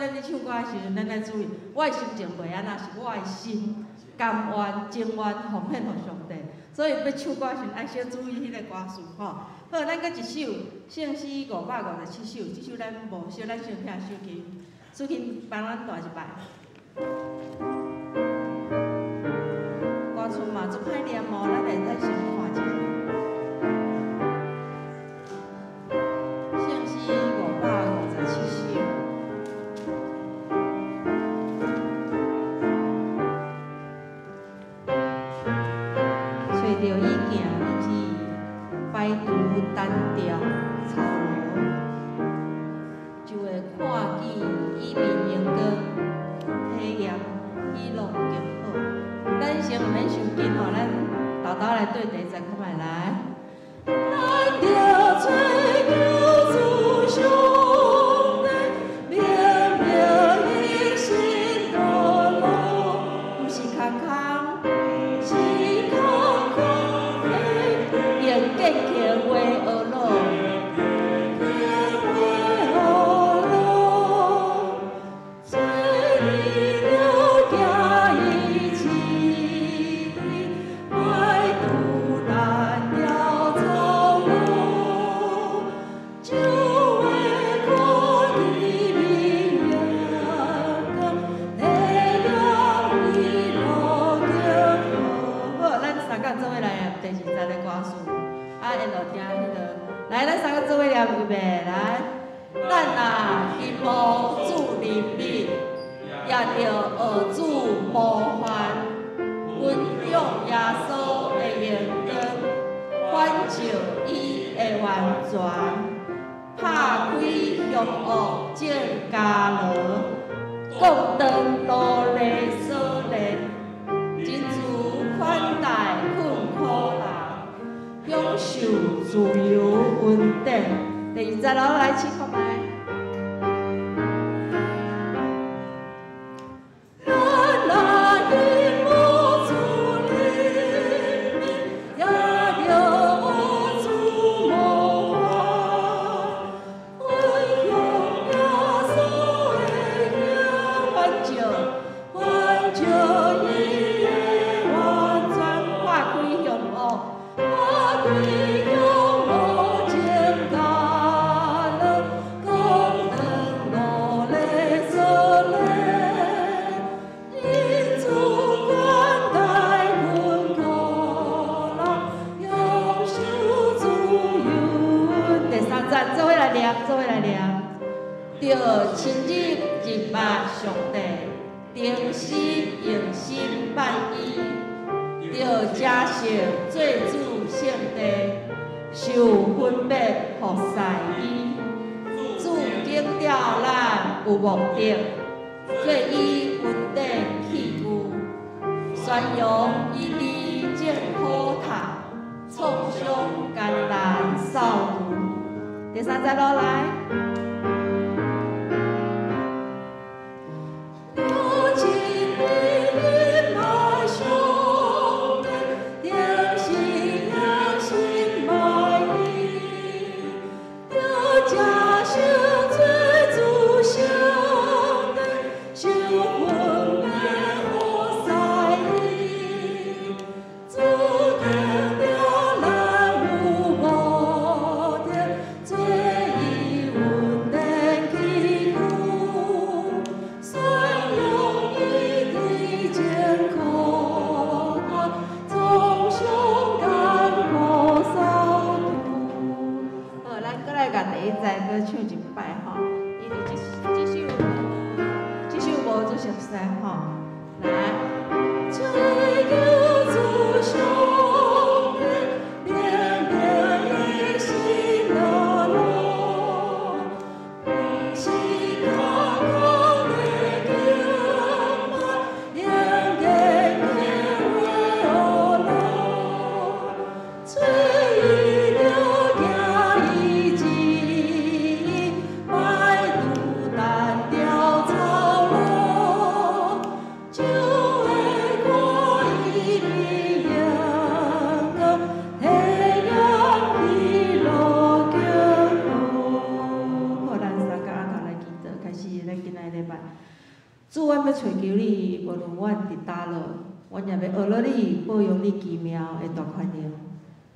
咱咧唱歌的时阵，咱来注意，我的心情袂安那，是我的心甘愿、情愿奉献互上帝。所以要唱歌的时阵，爱小注意迄个歌词吼。好，咱搁一首圣诗557首，即首咱无小，咱先听首曲，首曲帮咱弹一摆。歌词嘛，足歹念哦，咱会使先看一下。圣诗557首。 着伊行日，摆渡单调草罗，就会看见伊面阳光，体验喜乐极好。咱先毋免伤紧吼，咱豆豆来对第一再看卖来。咱着做救主上帝，明明伊心道路，毋是空空。 结结话学路，做你了行伊市，摆渡单调草路，就会看见明阳光，太阳伊落着好，咱三个做伙来第23个歌词。 啊，因着听迄个，来，咱三个做伙念预备，来，咱若希望主怜悯，也着学主模范，分享耶稣的荣光，反照伊的完全，拍开凶恶正家乐，共当努力所练，真主款待困苦人。 享受自由稳定。第20楼来试看卖。咱若希望主怜悯，也着学主模范，分享耶稣的反照伊的完全，拍开凶恶。 开向无情家乐，共当努力所练，因主款待困苦人，享受自由。第3站，做伙来念，做伙来念。着亲日认捌上帝，定心用心办伊，着接受做主。 圣地受分别服侍伊，主警调咱有目的，做伊稳定器具，宣扬伊理正好读，创伤艰难扫除。第3站落来。礼拜。主，阮要寻求你，无论阮伫倒落，阮也要学了你，保佑你奇妙的大宽容。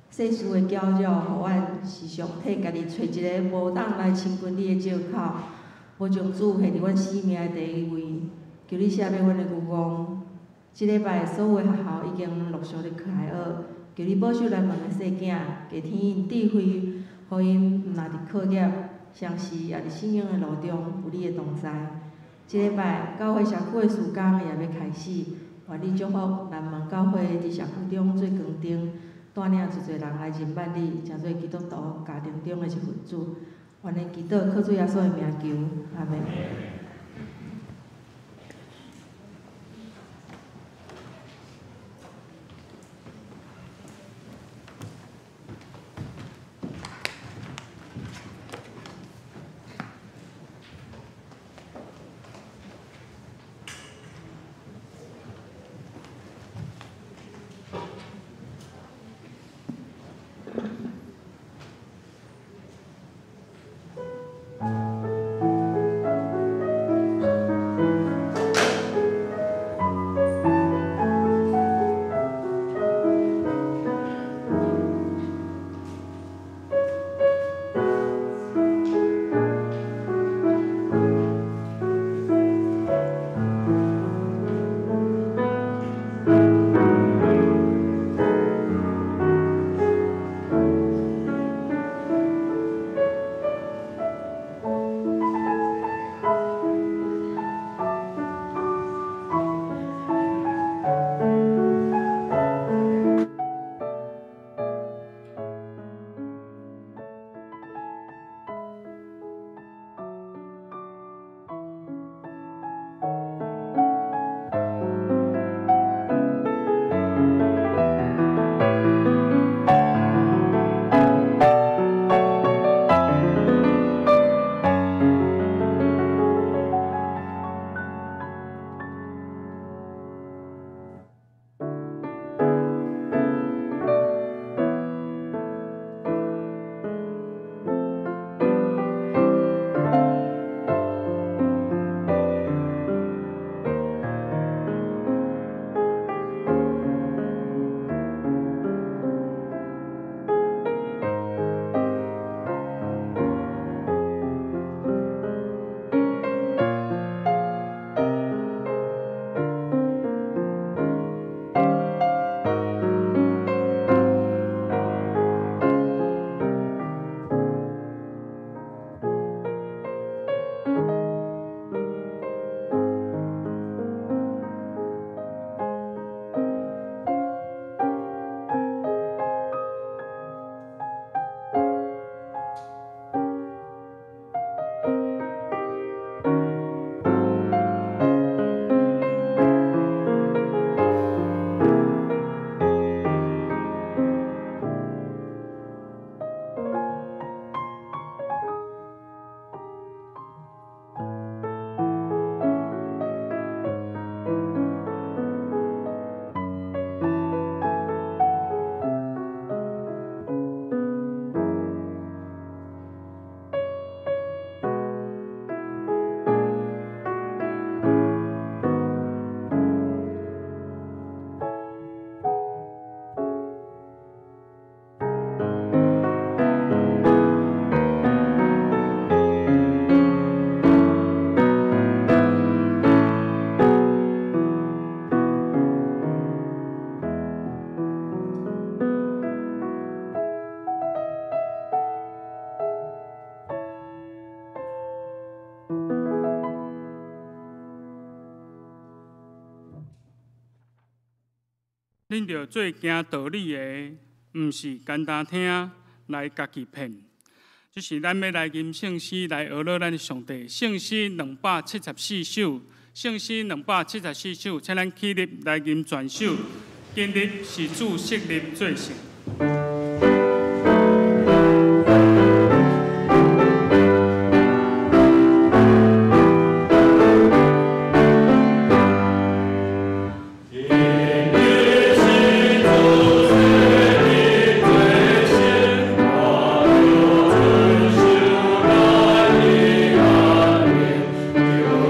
世事的搅扰，互阮时常替家己找一个无当来亲近你的借口，无将主下伫阮生命的第一位。求你赦免阮的愚妄。即礼拜所有的学校已经陆续咧开学，求你保守咱门的细囝，加添因智慧，互因毋但伫课业，相时也伫信仰的路中有你的同在。即礼拜教会社区的事工也要开始，愿你祝福南门教会伫社区中做光灯，带领一侪人来认捌你，成做基督徒家庭中的一份子。愿恁祈祷靠主耶稣的名求，阿门。恁着做行道理的，毋是简单听来家己骗。这是咱要来吟圣诗来学了咱的上帝。圣诗274首，圣诗274首，请咱起立来吟全首。今日是主设立做成。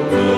主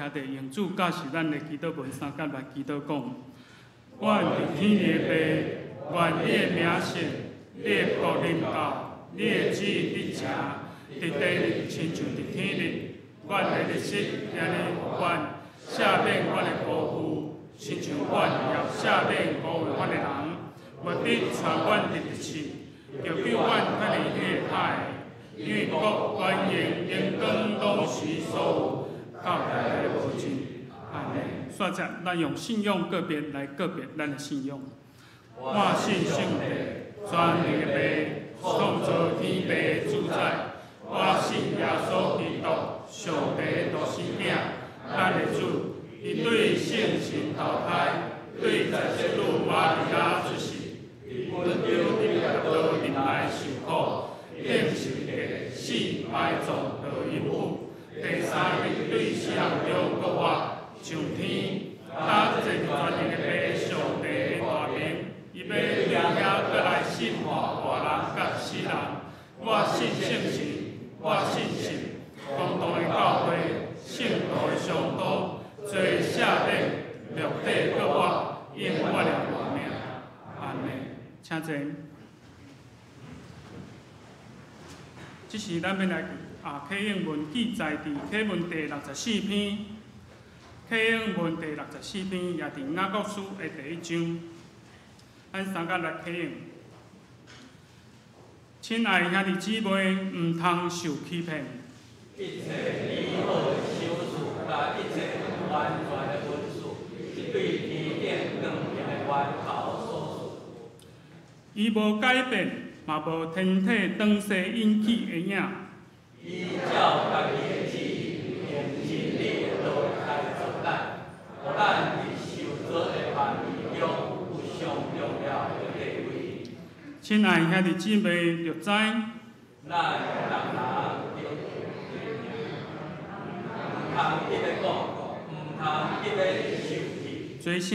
兄弟用主教示咱的祈祷文三甲来祈祷讲：阮伫天的爸，愿你的名圣，你的国临到，你的旨意伫成，伫地里亲像伫天里。阮的日食今日互阮，赦免阮的辜负，亲像阮也赦免辜负阮的人。莫得传阮入地去，就救阮脱离迄个歹。因为国、权、荣、荣光拢是所有，到大家无尽。阿门。煞者，咱用信仰个别来告别咱的信仰。我信上帝，全能的爸，创造天地的主宰。我信耶稣基督，上帝独生囝，咱的主，伊对圣神投胎，对在基督玛利亚出世，本着伫耶道入来受苦，领受的死埋葬到阴府，第三日对死人中国活，上天，打坐全能的爸上帝的大名，伊要掠遐过来审判活人甲死人。我信圣神。我信神，公道的教会，圣道的上道，做赦免，肉体各我，因我了活命。阿门。请坐。这是咱要来启应文记载伫启文第64篇，启应文第64篇也伫雅各书的第1章，咱三甲来启应。亲爱兄弟姊妹，毋通受欺骗。一切美好的修辞，甲一切完全的文字，是对天顶更平的源头所属。伊无改变，嘛无天体当世引起的影。依照家己的旨意，用真理的道来做咱，互咱伫受造的万物中有上重要的地位。亲爱兄弟姊妹，着知，咱人毋通一直讲，毋通一直受气。做啥？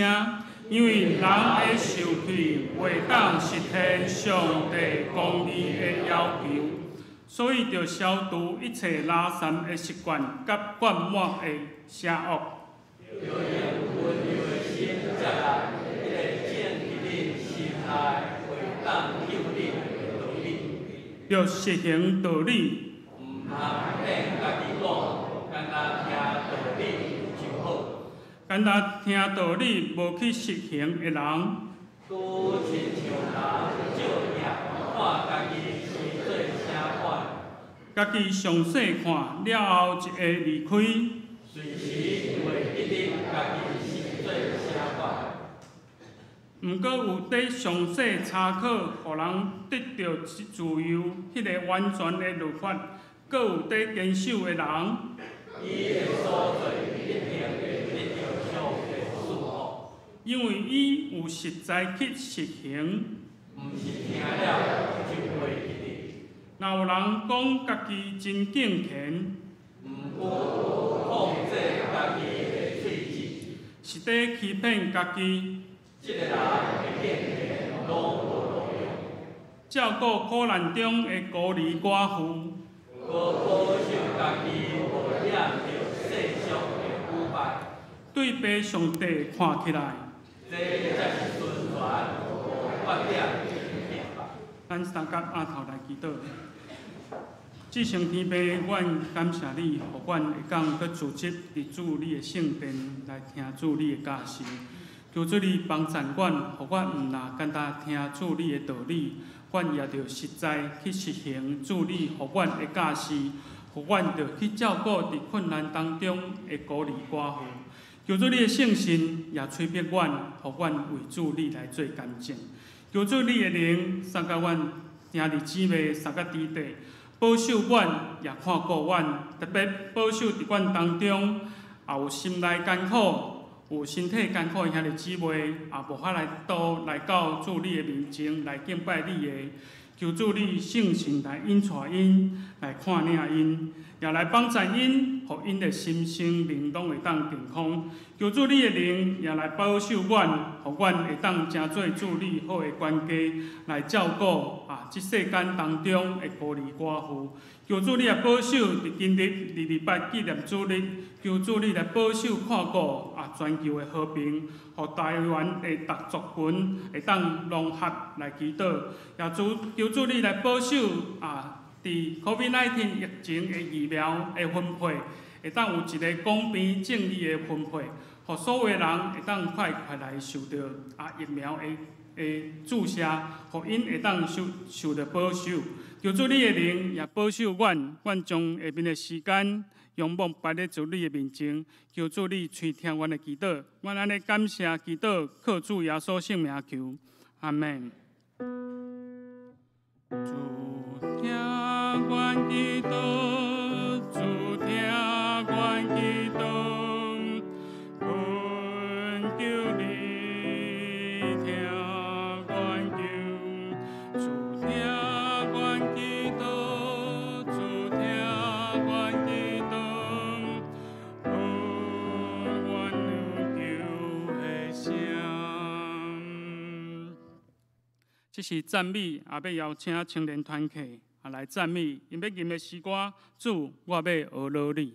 因为人的受气，袂当实现上帝公义的要求，所以着消除一切拉散的习惯甲惯满的邪恶。要用温柔的心接来，一个正伫恁心内。要实行道理，毋通骗家己讲，干那听道理就好。干那听道理无去实行的人，拄亲像人照影，看家己是做啥款。家己详细看了后，一下离开。随时袂一定家己是做啥款。毋过有伫详细查考，互人得到自由，迄个完全的律法，阁有伫坚守的人，伊的所做一定会得到上帝祝福，因为伊有实在去实行，毋是听了就袂记得。若有人讲家己真敬虔，毋过控制家己的喙齿，是伫欺骗家己。这个人的敬虔拢无路用，照顾苦难中的孤儿寡妇，无保守家己无染着世俗的腐败，对爸上帝看起来，这才是纯全无缺点的敬拜。咱三甲阿头来祈祷。至圣天父，阮感谢你，互阮会当去组织伫主你的圣殿来听主你的教示。求主你帮助阮，互阮毋若简单听主你的道理，阮也着实在去实行主你互阮的教示，互阮着去照顾伫困难当中的孤儿寡妇。求主你的圣神也催逼阮，互阮为主你来做干净。求主你的灵送甲阮兄弟姊妹三甲弟弟，保守阮也看顾阮，特别保守伫阮当中也有心内艰苦。有身体艰苦的兄弟姊妹，也无法来到主你的面前来敬拜你的，求主你圣神来引带因，来看领因，也来帮助因，互因的心身灵拢会当健康。求主你的灵也来保守阮，互阮会当成做主你好的管家，来照顾即世间当中的孤儿寡妇。求主你也保守伫今日228纪念主日，求主你来保守看顾全球的和平，互台湾的各族群会当融合来祈祷。也求主你来保守伫 COVID-19 疫情的疫苗的分配，会当有一个公平正义的分配，互所有人会当快来受到疫苗的注射，互因会当受到保守。求主你的灵也保守阮将下面的时间仰望摆在主你的面前。求主你垂听阮的祈祷，阮安尼感谢祈祷，靠主耶稣圣名求，阿门。主听阮祈祷，主听阮祈祷，恳求你听阮求。主听阮祈祷，主听阮祈祷，阮求的声。这是赞美，也要邀请青年团契来赞美，因要吟的诗歌，主，我要学乐你。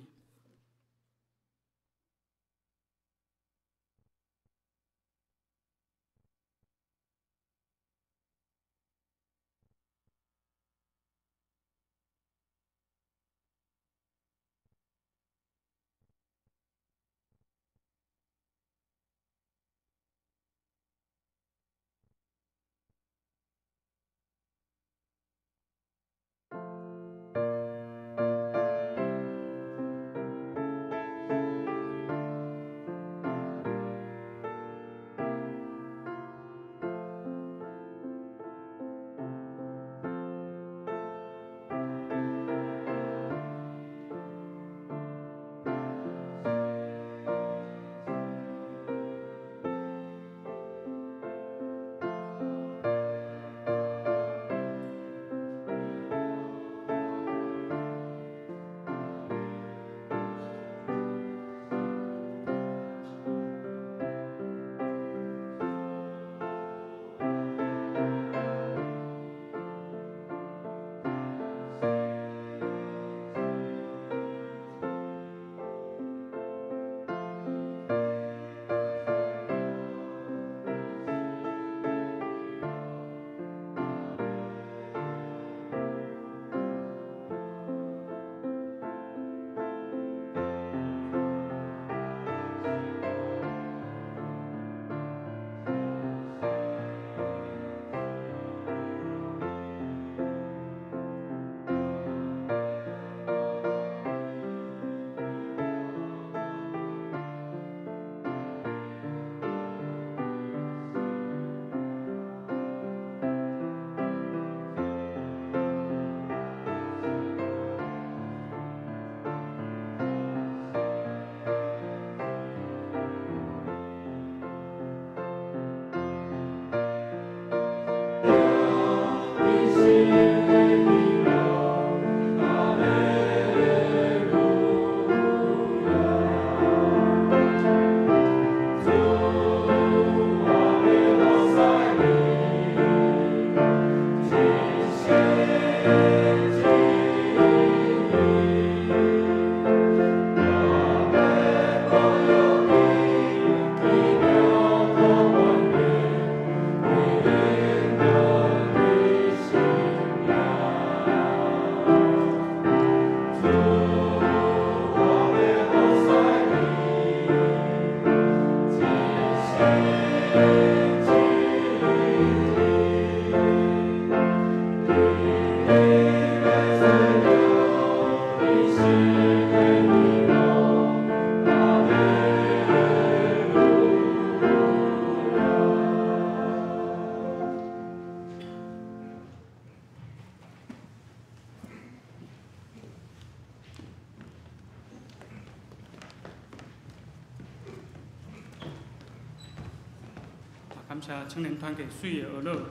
感谢青年团契水的娱乐，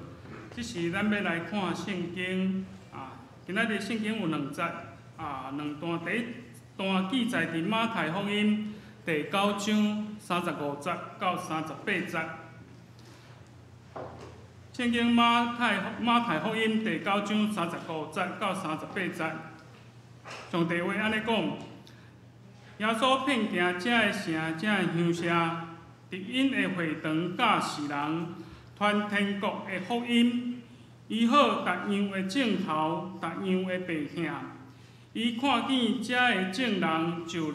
即是咱要来看圣经今仔日圣经有2节2段，第一段记载伫马太福音第9章35节到38节。圣经马太福音第9章35节到38节，上帝话安尼讲：耶稣遍行遮个城，遮个乡舍，伫因的会堂教世人，传天国的福音，医好逐样的症头，逐样的病痛。伊看见遮个众人，就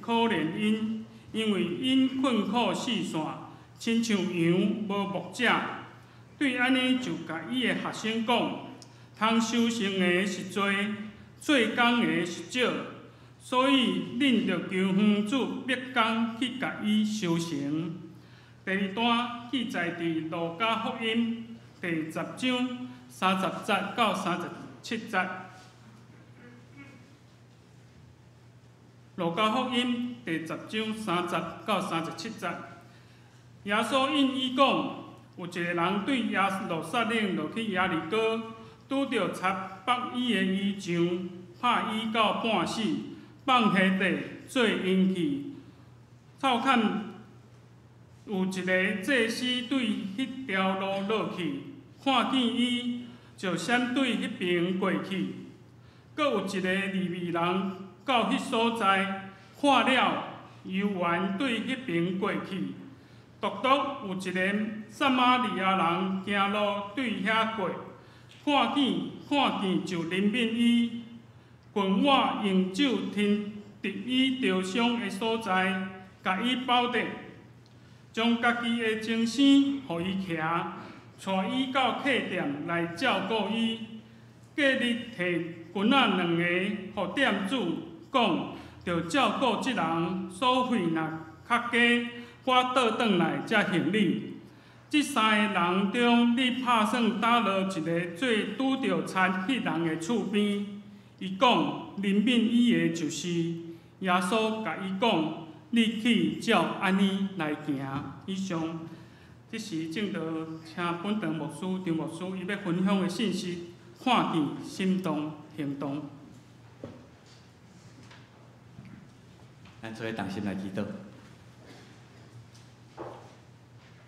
可怜因，因为因困苦四散，亲像羊无牧者。对安尼就甲伊的学生讲：通收成的是多，做工的是少，所以恁着求园主别工去甲伊收成。第2段记载伫路加福音第10章30节到37节。路加福音第10章30到37节，耶稣应伊讲。有一个人对路撒冷落去耶利哥，拄着插北伊的衣裳，拍伊到半死，放下地做阴气。凑看有一个祭司对迄条路落去，看见伊就闪对迄边过去。阁有一个利未人到迄所在，看了游园对迄边过去。独独有一个撒玛利亚人行路对遐过，看见就怜悯伊，滚我用手伸伫伊受伤的所在，甲伊包着，将家己的精神互伊骑，带伊到客店来照顾伊。隔日摕棍仔2个，互店主讲，着照顾即人，所费若较加。我倒转来才行礼。即3个人中，你拍算打落一个最拄着残迄人的厝边。伊讲怜悯伊的就是。耶稣甲伊讲：你去照安尼来行。以上，这是正道，请本堂牧师张牧师伊要分享的信息，看见心动行动。咱做伙同心来祈祷。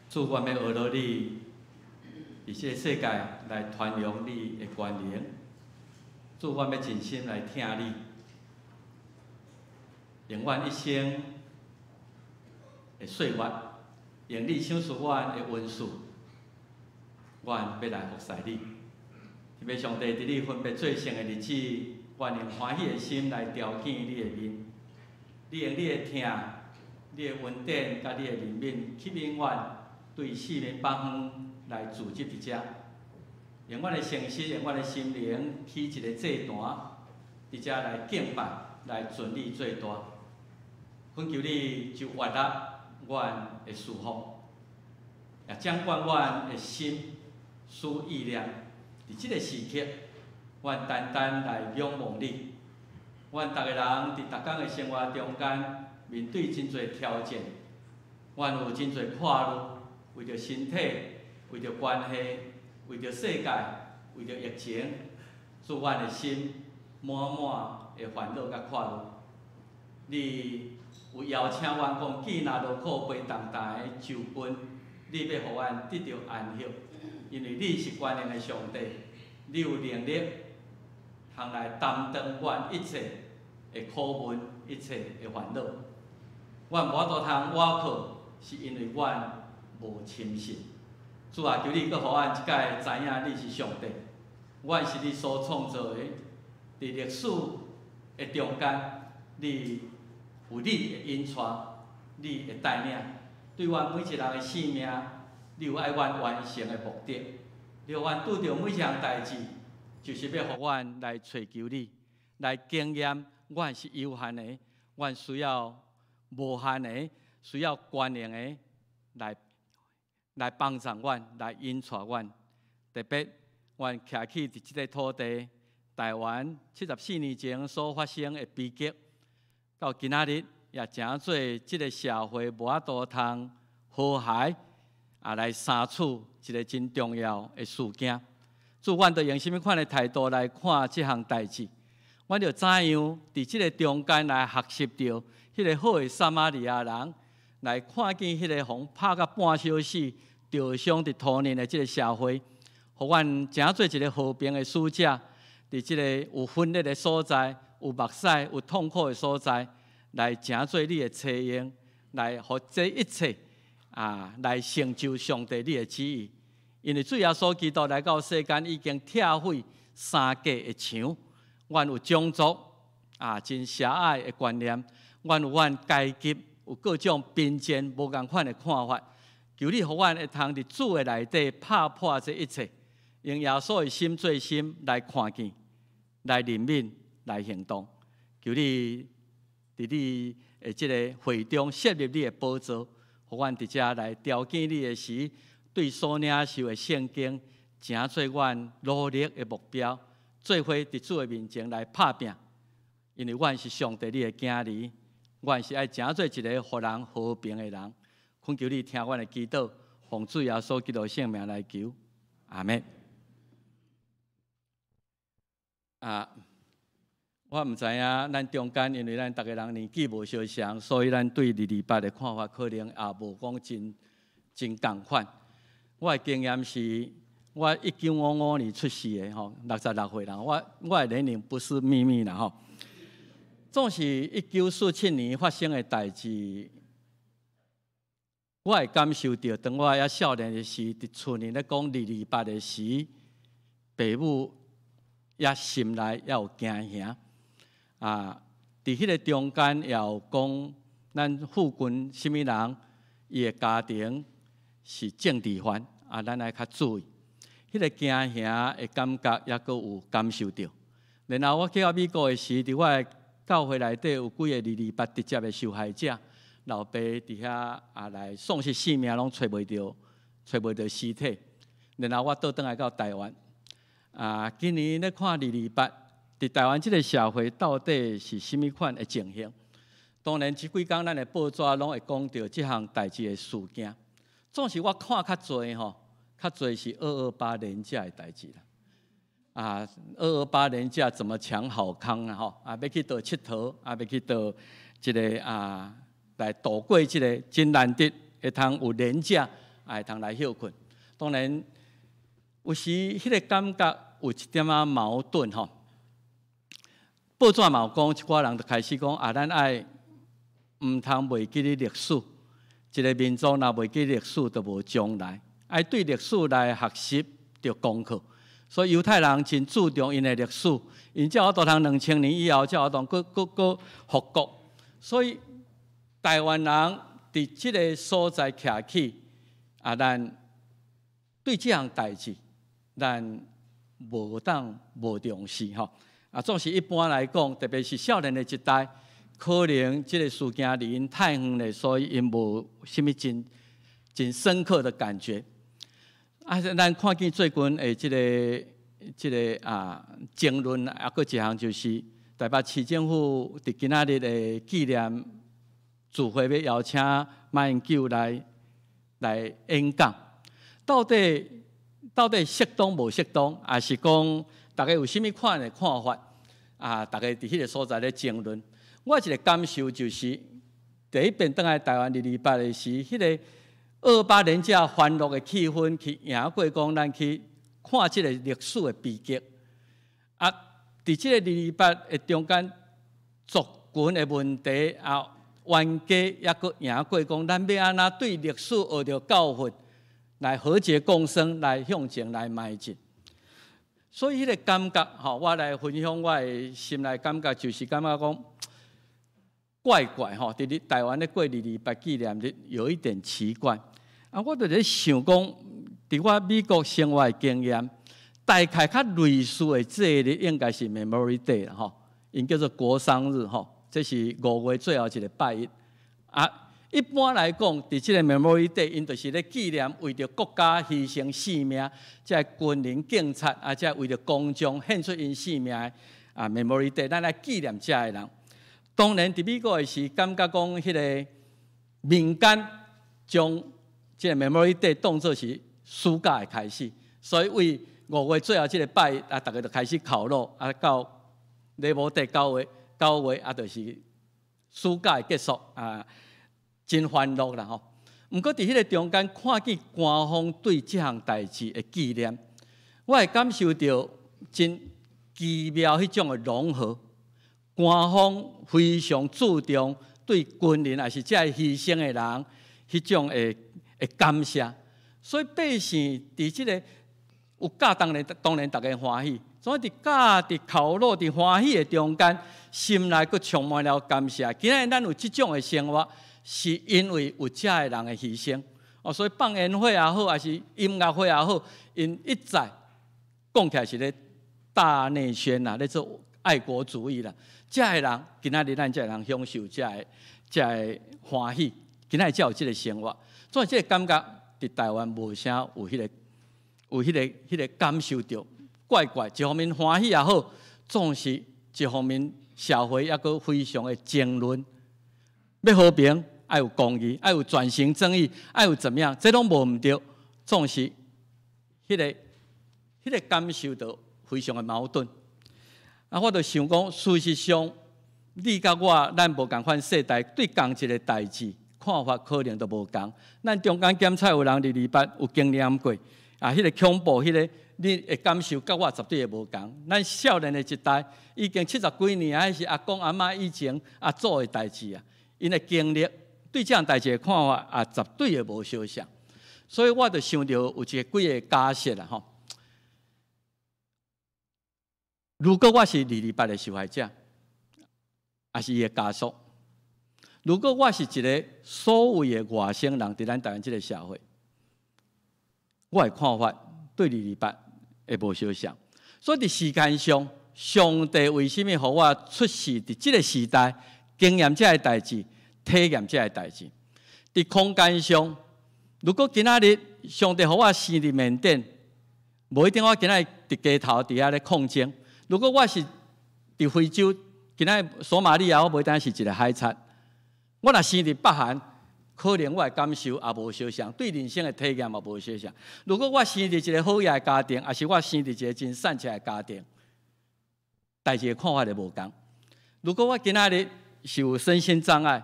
主，我要学到你，伫这个世界来传扬你的权能。主，我要尽心来听你，用阮一生的岁月，用你赏赐阮的恩赐，阮要来服侍你。要上帝伫你分别做成的日子，阮用欢喜的心来朝见你的面。你用你的听、你的恩典，甲你的怜悯，吸引阮。对四面八方来聚集伫遮，用阮的诚实，用阮的心灵起一个祭坛，伫遮来敬拜，来尊你最大。恳求你就悦纳阮的侍奉，也掌管阮的心思意念。伫即个时刻，阮单单来仰望你。阮逐个人伫逐工的生活中间，面对真侪挑战，阮有真侪跨路。为着身体，为着关系，为着世界，为着疫情，使阮的心满满的烦恼甲快乐。你有邀请阮讲，既若落苦悲重担的受困，你要互阮得到安息，因为你是全能的上帝，你有能力通来担当阮一切的苦闷，一切的烦恼。阮无法度通倚靠，是因为阮。无亲信，主啊，求你搁互阮一届知影你是上帝，阮是你所创造的，伫历史的中间，你有你的引带，你的带领，对阮每一人的生命，你有爱阮完成的目的。你互阮拄着每一项代志，就是要互阮来找求你，来经验阮是有限的，阮需要无限的，需要全能的来帮助阮，来引带阮。特别，阮徛起伫即个土地，台湾74年前所发生的悲剧，到今仔日也诚做即个社会无法度通和谐，来相处一个真重要的事件。主，阮着用什么款的态度来看这项代志？阮着怎样伫即个中间来学习到迄个好的撒玛利亚人，来看见迄个互拍到半小时、吊伤伫土人的即个社会，互阮诚做一个和平的使者，伫即个有分裂的所在、有目屎、有痛苦的所在，来诚做你的采用，来互这一切来成就上帝你的旨意。因为主耶稣基督来到世间，已经拆毁三界的墙。阮有种族真狭隘的观念，阮有阮阶级，有各种偏见、无共款的看法。求你，互阮会通伫主的内底拍破这一切，用耶稣的心做心来看见、来怜悯、来行动。求你伫你的即个会中设立你的宝座，互阮伫遮来调见你的时，对所领受的圣经，诚做阮努力的目标，做伙伫主的面前来拍拼。因为阮是上帝你的囝儿，阮是爱诚做一个互人和平的人。恳求你听阮的祈祷，奉主耶稣基督圣名来求，阿门。我毋知影咱中间，因为咱逐个人年纪无相像，所以咱对228的看法可能也无讲真共款。我的经验是，我1955年出世的66岁人，我的年龄不是秘密啦吼。总是1947年发生的代志，我会感受到，当我还少年的时，伫厝里咧讲228的时，父母也心内也有惊吓。伫迄个中间也有讲，咱附近什么人，伊的家庭是政治犯，咱爱较注意。迄个惊吓的感觉也阁有感受到。然后我去到美国的时，伫我的教会内底有几个228直接的受害者，老爸伫遐来丧失性命，拢找袂到尸体。然后我倒转来到台湾，今年咧看228。伫台湾这个社会到底是什么款的情形？当然，这几天咱的报纸拢会讲到这项代志的事件。总是我看较侪较侪是228连假的代志啦。228连假怎么抢好康要去倒佚佗，要去倒这个来度过这个真难得会通有连假，会通来休困。当然，有时迄个感觉有一点矛盾报纸嘛有讲，一寡人就开始讲咱爱毋通袂记哩历史，一个民族若袂记历史，就无将来。爱对历史来学习着功课。所以犹太人真注重因的历史，因才有法度通2000年以后才有法度搁复国。所以台湾人伫即个所在徛起，咱对即项代志，咱无当无重视总是一般来讲，特别是少年的一代，可能这个事件离因太远了，所以因无什么真深刻的感觉。咱看见最近的这个争论，搁一项就是台北市政府伫今仔日的纪念聚会要邀请马英九来演讲，到底适当无适当，还是讲？大家有甚物款的看法？大家伫迄个所在咧争论。我一个感受就是，第一遍转来台湾228的时，迄个228连假欢乐的气氛去赢过讲，咱去看即个历史的悲剧。伫即个228的中间，族群的问题冤家也阁赢过讲，咱要安怎对历史学着教训，来和谐共生，来向前来迈进。所以迄个感觉，我来分享我的心内感觉，就是感觉讲怪怪伫台湾咧过228纪念日有一点奇怪。我就咧想讲，伫我美国生活的经验，大概较类似的这日应该是 Memory Day 啦因叫做国殇日这是5月最后一个拜一一般来讲，伫即个 Memory Day， 因就是咧纪念为着国家牺牲性命，即个军人、警察即为着公众献出因性命的Memory Day， 咱来纪念遮个人。当然，伫美国的是感觉讲，迄个民间将即个 Memory Day 当作是暑假的开始，所以为5月最后这个拜啊，大家就开始考录啊，到礼拜第9月啊，就是暑假结束啊，真欢乐啦吼。毋过伫迄个中间，看见官方对这项代志的纪念，我会感受到真奇妙迄种的融合。官方非常注重对军人还是这牺牲的人迄种的感谢，所以百姓伫即个有假，当然大家欢喜。所以伫假、伫考录、伫欢喜的中间，心内佫充满了感谢。今日咱有即种的生活，是因为有遮个人的牺牲。所以放烟火也好，还是音乐会也好，因一再讲起来是咧大内宣啦，咧做爱国主义啦。遮个人，今仔日咱遮个人享受遮个欢喜，今仔日才有即个生活。所以即个感觉伫台湾无啥有迄个感受到。怪，一方面欢喜也好，总是一方面社会也阁非常的争论，要和平，要有公义，要有转型正义，要有怎么样，这拢无毋对，总是迄个感受到非常的矛盾。我就想讲，事实上，你甲我，咱无共款世代，对同一个代志看法可能都无同。咱中间检测有人228有经验过，迄个恐怖，你会感受甲我绝对会无同。咱少年的一代已经70几年，还是阿公阿嬷以前做的代志啊，因的经历对这样代志的看法绝对会无相像。所以我就想到有几个假设啦吼。如果我是228的受害者，也是伊的家属；如果我是一个所谓的外省人，伫咱台湾这个社会，我的看法对228会无相像。所以伫时间上，上帝为什么互我出世伫这个时代，经验这个代志，体验这个代志？伫空间上，如果今仔日上帝互我生伫缅甸，无一定我今仔日伫街头伫遐咧抗争。如果我是伫非洲，今仔索马利亚，我无一定是一个海贼。我若生伫北韩，可能我的感受也无相像，对人生的体验也无相像。如果我生伫一个好野的家庭，还是我生伫一个真善良的家庭，代志的看法就无同。如果我今仔日是有身心障碍，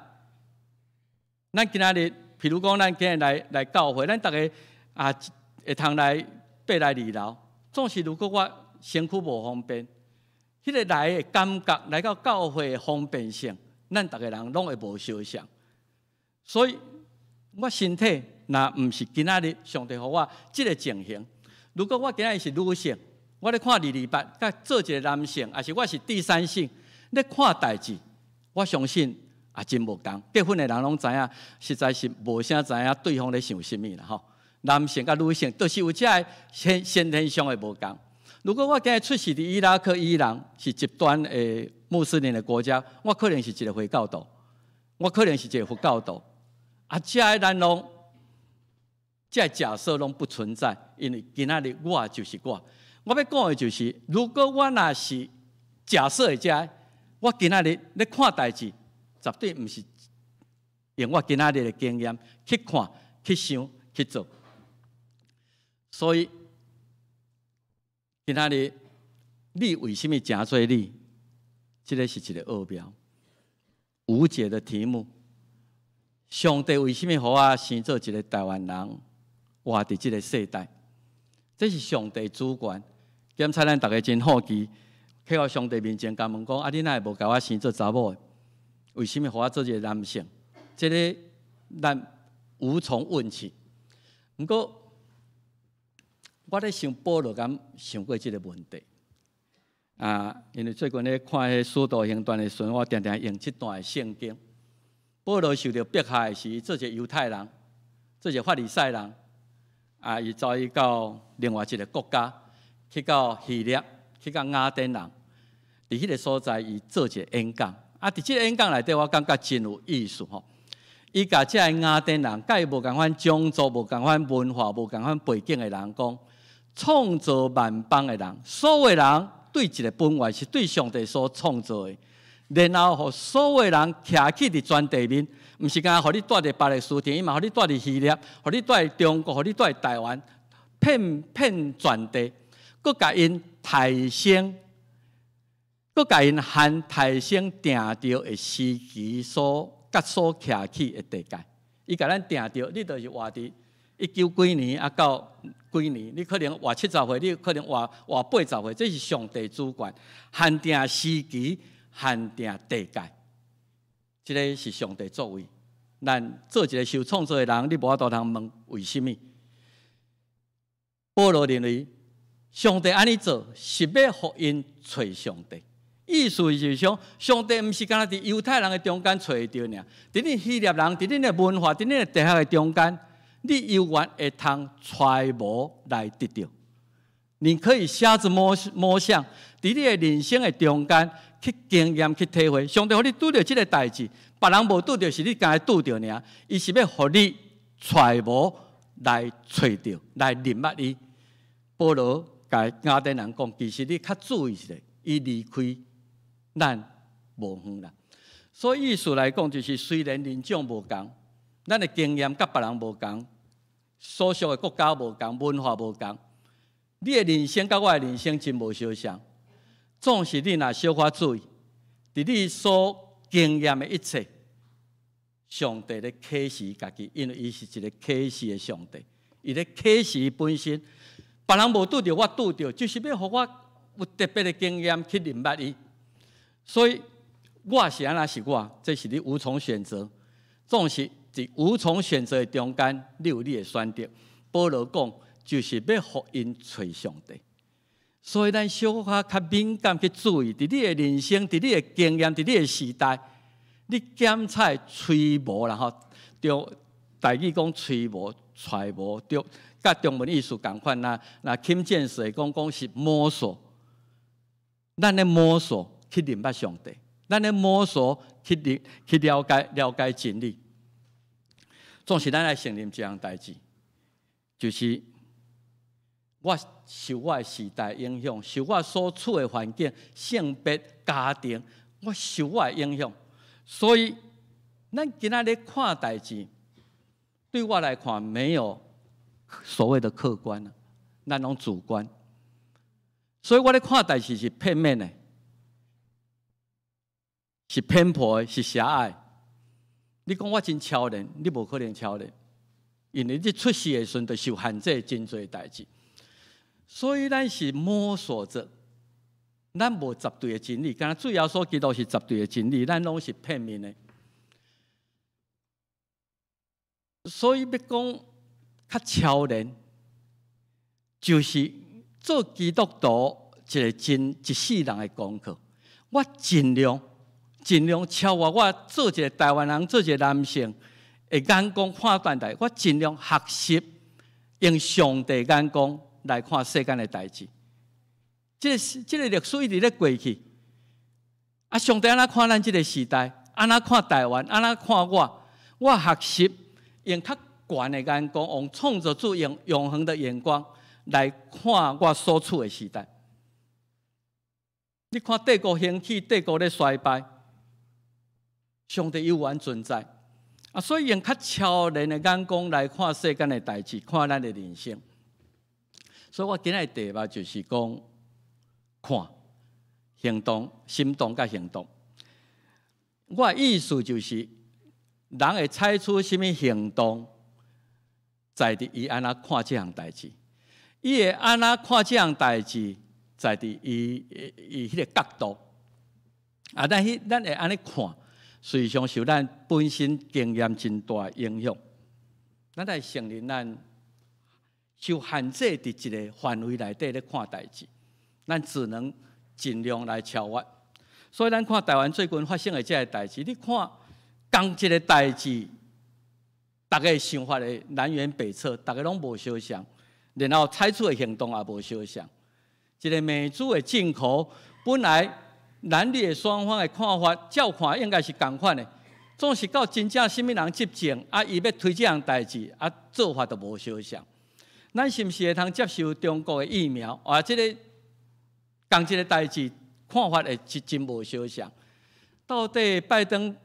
咱今仔日，譬如讲，咱今日来教会，咱大家会通来爬来2楼，总是如果我身躯无方便，迄个来的感觉，来到教会的方便性，咱逐个人拢会无相像。所以，我身体若毋是今仔日上帝互我即个情形，如果我今仔日是女性，我咧看228，甲做一个男性，还是我是第三性，咧看代志，我相信真无同。结婚的人拢知影，实在是无啥知影对方咧想啥物啦吼。男性甲女性都是有这个先天上的无同。如果我今日出世伫伊拉克、伊朗是极端的穆斯林的国家，我可能是一个回教徒，我可能是一个佛教徒。这个咱拢，这个假设拢不存在，因为今仔日我就是我。我要讲的就是，如果我若是假设的这，我今仔日咧看代志，绝对毋是用我今仔日的经验去看、去想、去做。所以。今仔日，你为什么真做你？这个是一个奥妙、无解的题目。上帝为什么互我生做一个台湾人，活伫这个世代？这是上帝主权。检查咱大家真好奇，去到上帝面前，甲问讲：你哪会无甲我生做查某的？为什么互我做一个男性？这个咱无从问起。不过，我咧想保罗敢想过这个问题因为最近咧看迄《使徒行传》的时候，我常常用这段的圣经。保罗受到迫害时，做一个犹太人，做一个法利赛人伊遭遇到另外一个国家，去到希腊，去到雅典人，伫迄个所在，伊做一个演讲。伫这个演讲内底，我感觉真有意思吼。伊甲这个雅典人，甲伊无共款种族、无共款文化、无共款背景的人讲。创造万邦的人，所有人对一个本源是对上帝所创造的，然后互所有人徛起伫全地面，毋是干互你住伫巴勒斯坦，伊嘛互你住伫希腊，互你住伫中国，互你住伫台湾，遍全地。佮甲因提升，佮甲因含提升定着的时期所徛起的地界。伊甲咱定着，你就是活伫19几年啊到几年，你可能活70岁，你可能活80岁，这是上帝主权，限定时期，限定地界。这个是上帝作为。咱做一个受创造的人，你无法度通问为什么？保罗认为，上帝安尼做是要互因找上帝。意思就是讲，上帝毋是干那伫犹太人的中间找着尔，伫恁希腊人、伫恁的文化、伫恁的地下的中间，你永远会通揣摩来得到。你可以瞎子摸象，伫你的人生的中间去经验、去体会。上帝互你拄着即个代志，别人无拄着，是你家己拄着尔。伊是要互你揣摩来找着，来认捌伊。保罗甲雅典人讲，其实你较注意一下，伊离开咱无远啦。所以意思来讲，就是虽然人种无同，咱的经验甲别人无同，所属的国家无同，文化无同，你的人生甲我的人生真无相像。总是你若小可注意，伫你所经验的一切，上帝咧启示家己，因为伊是一个启示的上帝，伊咧启示本身。别人无拄着，我拄着，就是要互我有特别的经验去认捌伊。所以我是安那是我，这是你无从选择。总是伫无从选择的中间，你有你的选择。保罗讲，就是要互因找上帝。所以咱小可较敏感去注意，伫你的人生，伫你的经验，伫你的时代，你检采揣摩啦吼，就台语讲揣摩、揣摩着。甲中文意思共款呐，那钦建水讲是摸索，咱咧摸索去认捌上帝，咱咧摸索去了解真理。总是咱来承认这样代志，就是我受我的时代影响，受我所处的环境、性别、家庭，我受我的影响，所以咱今仔日看代志，对我来看没有所谓的客观啊，咱拢主观，所以我咧看代志是片面的，是偏颇的，是狭隘。你讲我真超然，你无可能超然，因为你出世的时阵就受限制真多代志，所以咱是摸索着，咱无绝对的真理，敢若主要所基督是绝对的真理，咱拢是片面的，所以要讲。较超然，就是做基督徒一个一世人的功课。我尽量超越我做一个台湾人，做一个男性的眼光看待代，我尽量学习用上帝眼光来看世间的代志。这个历史一直咧过去，啊，上帝安怎看咱这个时代，安怎看台湾，安怎看我学习用较悬的眼光，用创造主用永恒的眼光来看我所处的时代。你看帝国兴起，帝国咧衰败，上帝永远存在啊！所以用较超然的眼光来看世间的代志，看咱的人生。所以我今日题目就是讲看行动、心动甲行动。我的意思就是，人会采取什么行动？在伫伊安那看这项代志，伊会安那看这项代志，在伫伊迄个角度啊，咱会安尼看，实际上受咱本身经验真大影响。咱来承认咱受限制伫一个范围内底咧看代志，咱只能尽量来超越。所以咱看台湾最近发生的这个代志，你看同一个代志。大家想法的南辕北辙，大家拢无相像，然后采取的行动也无相像。一个美猪的进口，本来男女的双方的看法、照看应该是同款的，总是到真正什么人执政，啊，伊要推这样代志，啊，做法都无相像。咱是毋是会通接受中国的疫苗？啊，这个同一个代志，看法会真无相像。到底拜登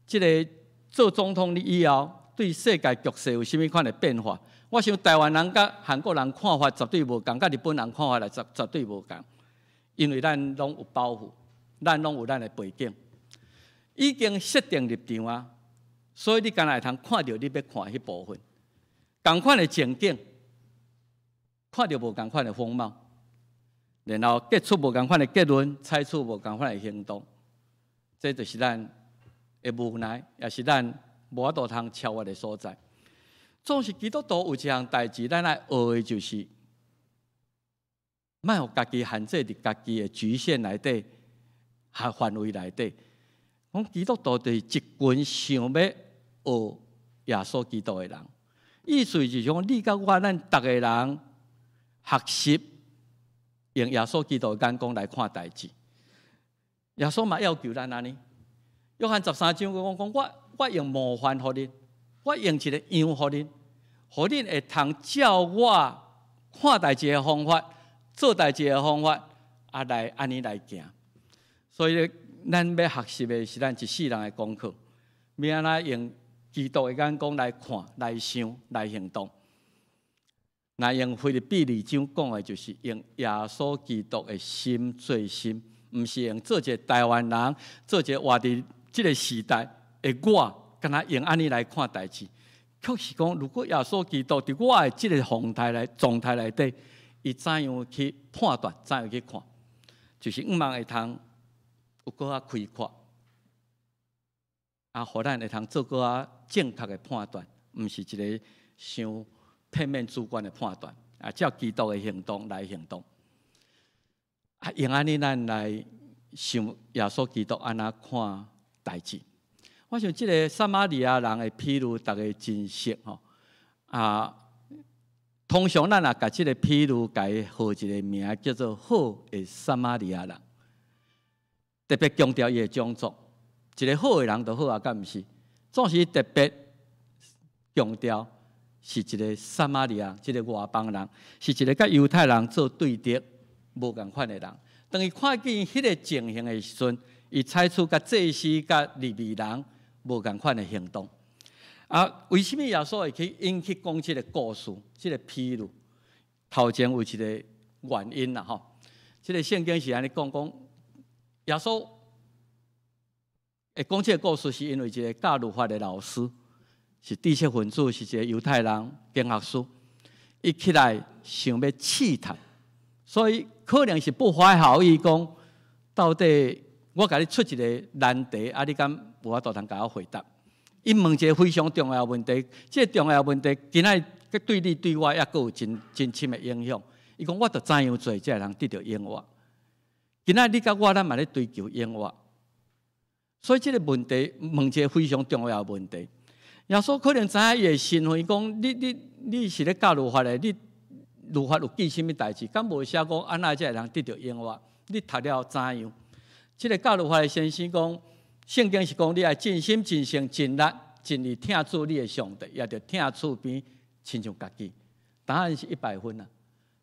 这个做总统以后，对世界局势有啥物款的变化？我想台湾人甲韩国人看法绝对无共，甲日本人看法来绝对无共，因为咱拢有包袱，咱拢有咱的背景，已经设定立场啊，所以你敢若会通看到你要看迄部分，共款的情景，看到无共款的风貌，然后结出无共款的结论，采取无共款的行动，这就是咱的无奈，也是咱无法度通超越的所在。总是基督徒有一项代志，咱来学的就是，莫互家己限制伫家己的局限内底、范围内底。讲基督徒就是一群想要学耶稣基督的人，意思就是讲，你甲我咱逐个人学习用耶稣基督的眼光来看代志。耶稣嘛要求咱安尼，约翰13章讲我用模范互恁。我用一个样互恁，互恁会通照我看代志的方法、做代志的方法，来安尼来行。所以，咱要学习的是咱一世人的功课，要安怎用基督的眼光来看、来想、来行动。那用腓立比2章讲的就是用耶稣基督的心做心，毋是用做一个台湾人、做一个活伫这个时代的我。敢若用安尼来看代志，确实讲，如果耶稣基督伫我的这个状态内底，伊怎样去判断，怎样去看，就是毋茫会通有搁较开阔，互咱会通做搁较正确的判断，毋是一个伤片面主观的判断，照基督的行动来行动，用安尼咱来想耶稣基督安怎看代志。我想这个撒玛利亚人的譬喻，大家真熟吼。通常咱也把这个譬喻改号一个名，叫做好的撒玛利亚人。特别强调伊的种族，一个好的人就好啊，敢毋是？总是特别强调是一个撒玛利亚，一个外邦人，是一个甲犹太人做对敌无共款的人。当伊看见迄个情形的时阵，伊采取甲祭司、甲利未人无共款的行动。为什么耶稣会去引起讲这个故事、这个譬喻？头前有一个原因啦，吼。这个圣经是安尼讲，耶稣会讲这个故事，是因为一个教律法的老师，是知识分子，是一个犹太人经学师，伊起来想要试探，所以可能是不怀好意，讲到底我甲你出一个难题，你敢无法度通甲我回答？伊问一个非常重要的问题，这个重要的问题，今仔对你对我也阁有真深的影响。伊讲，我着怎样做，才会通得到永活？今仔你甲我，咱嘛咧追求永活，所以这个问题问一个非常重要的问题。耶稣可能知影伊的身份，讲你是咧教律法的，你律法有记什么代志？敢无写讲安怎才会通得到永活？你读了怎样？这个教律法的先生讲。圣经是讲，你爱尽心、尽性、尽力、尽力听主你的上帝，也着听厝边亲像家己。答案是100分啊！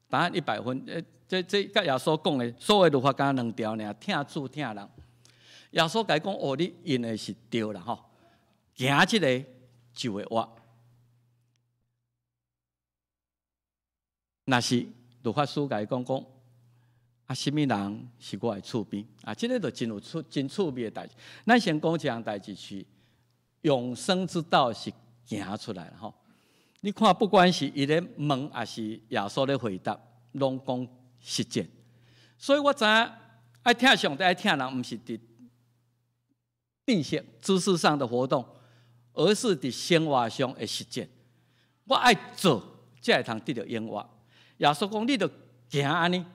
答案100分。这甲耶稣讲的所有律法敢2条尔，听主听人。耶稣甲伊讲，你因的是对啦吼，行这个就会活。若是律法师甲伊讲。什么人是我的厝边？这个就真趣味的代志。咱先讲一项代志是永生之道是行出来了吼。你看，不管是伊咧问，还是耶稣咧回答，拢讲实践。所以我知影爱听上帝，爱听人，毋是伫知识上的活动，而是伫生活上的实践。我爱做，才会通得到永活。耶稣讲，你着行安尼。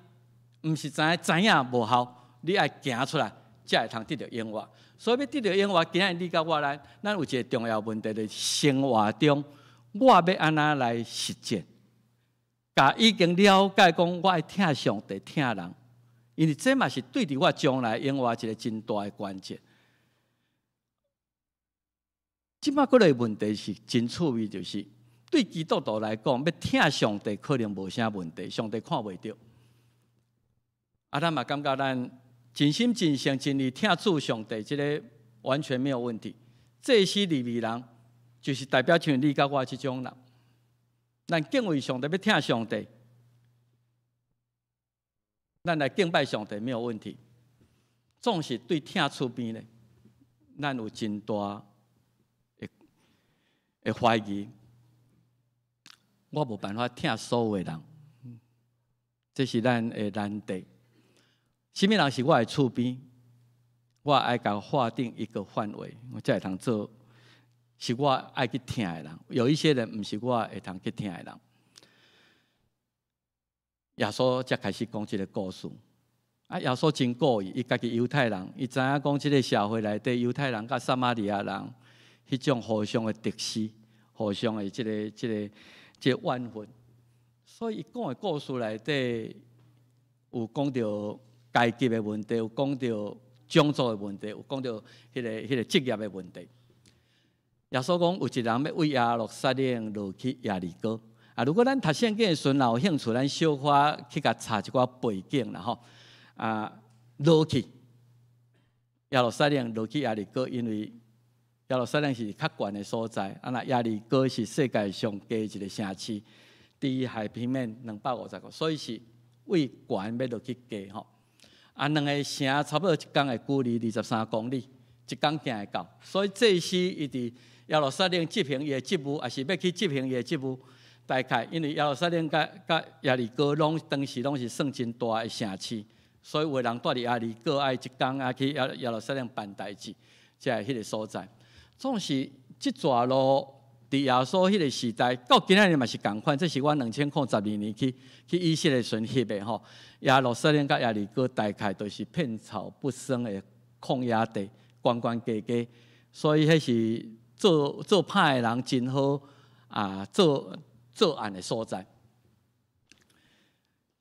毋是知影无效，你爱行出来，才会通得到永活。所以要得到永活，今日你甲我咱有一个重要问题，就是生活中我要安怎来实践？甲已经了解讲，我爱听上帝，听人，因为这嘛是对伫我将来永活一个真大的关键。即摆个个问题是真趣味，就是对基督徒来讲，要听上帝可能无啥问题，上帝看袂到。咱嘛感觉咱尽心尽性尽力听主上帝，这个完全没有问题。祭司利未人就是代表像你甲我这种人，咱敬畏上帝，要听上帝，咱来敬拜上帝没有问题。总是对听厝边咧，咱有真大的怀疑，我无办法听所有的人，这是咱的难题。什么人是我的厝边？我爱甲划定一个范围，我才会通做。是我爱去听的人，有一些人不是我会通去听的人。耶稣才开始讲这个故事。耶稣真故意，伊家己犹太人，伊知影讲这个社会内底犹太人甲撒玛利亚人迄种互相的敌视，互相的这个怨恨。所以伊讲的故事内底有讲到阶级的问题，有讲到种族的问题，有讲到迄个职业的问题。耶稣讲，有一人要为耶路撒冷落去耶利哥。如果咱读圣经的时候有兴趣，咱小可去甲查一寡背景啦吼。落去耶路撒冷，落去耶利哥，因为耶路撒冷是较悬的所在，那耶利哥是世界上第一个城市，伫海平面250个，所以是为悬要落去加吼。两个城差不多一天的距离23公里，一天行会到。所以这时伊伫耶路撒冷执行伊的职务，也是要去执行伊的职务。大概因为耶路撒冷甲耶利哥当时拢是算真大的城市，所以有人住伫耶利哥爱一天去耶路撒冷办代志，才系迄个所在。总是即段路伫耶稣迄个时代，到今仔日嘛是共款。这是我2012年去以色列巡翕的吼。耶路撒冷甲耶利哥大概都是片草不生的旷野地，关关家家，所以迄是做歹的人真好做案的所在。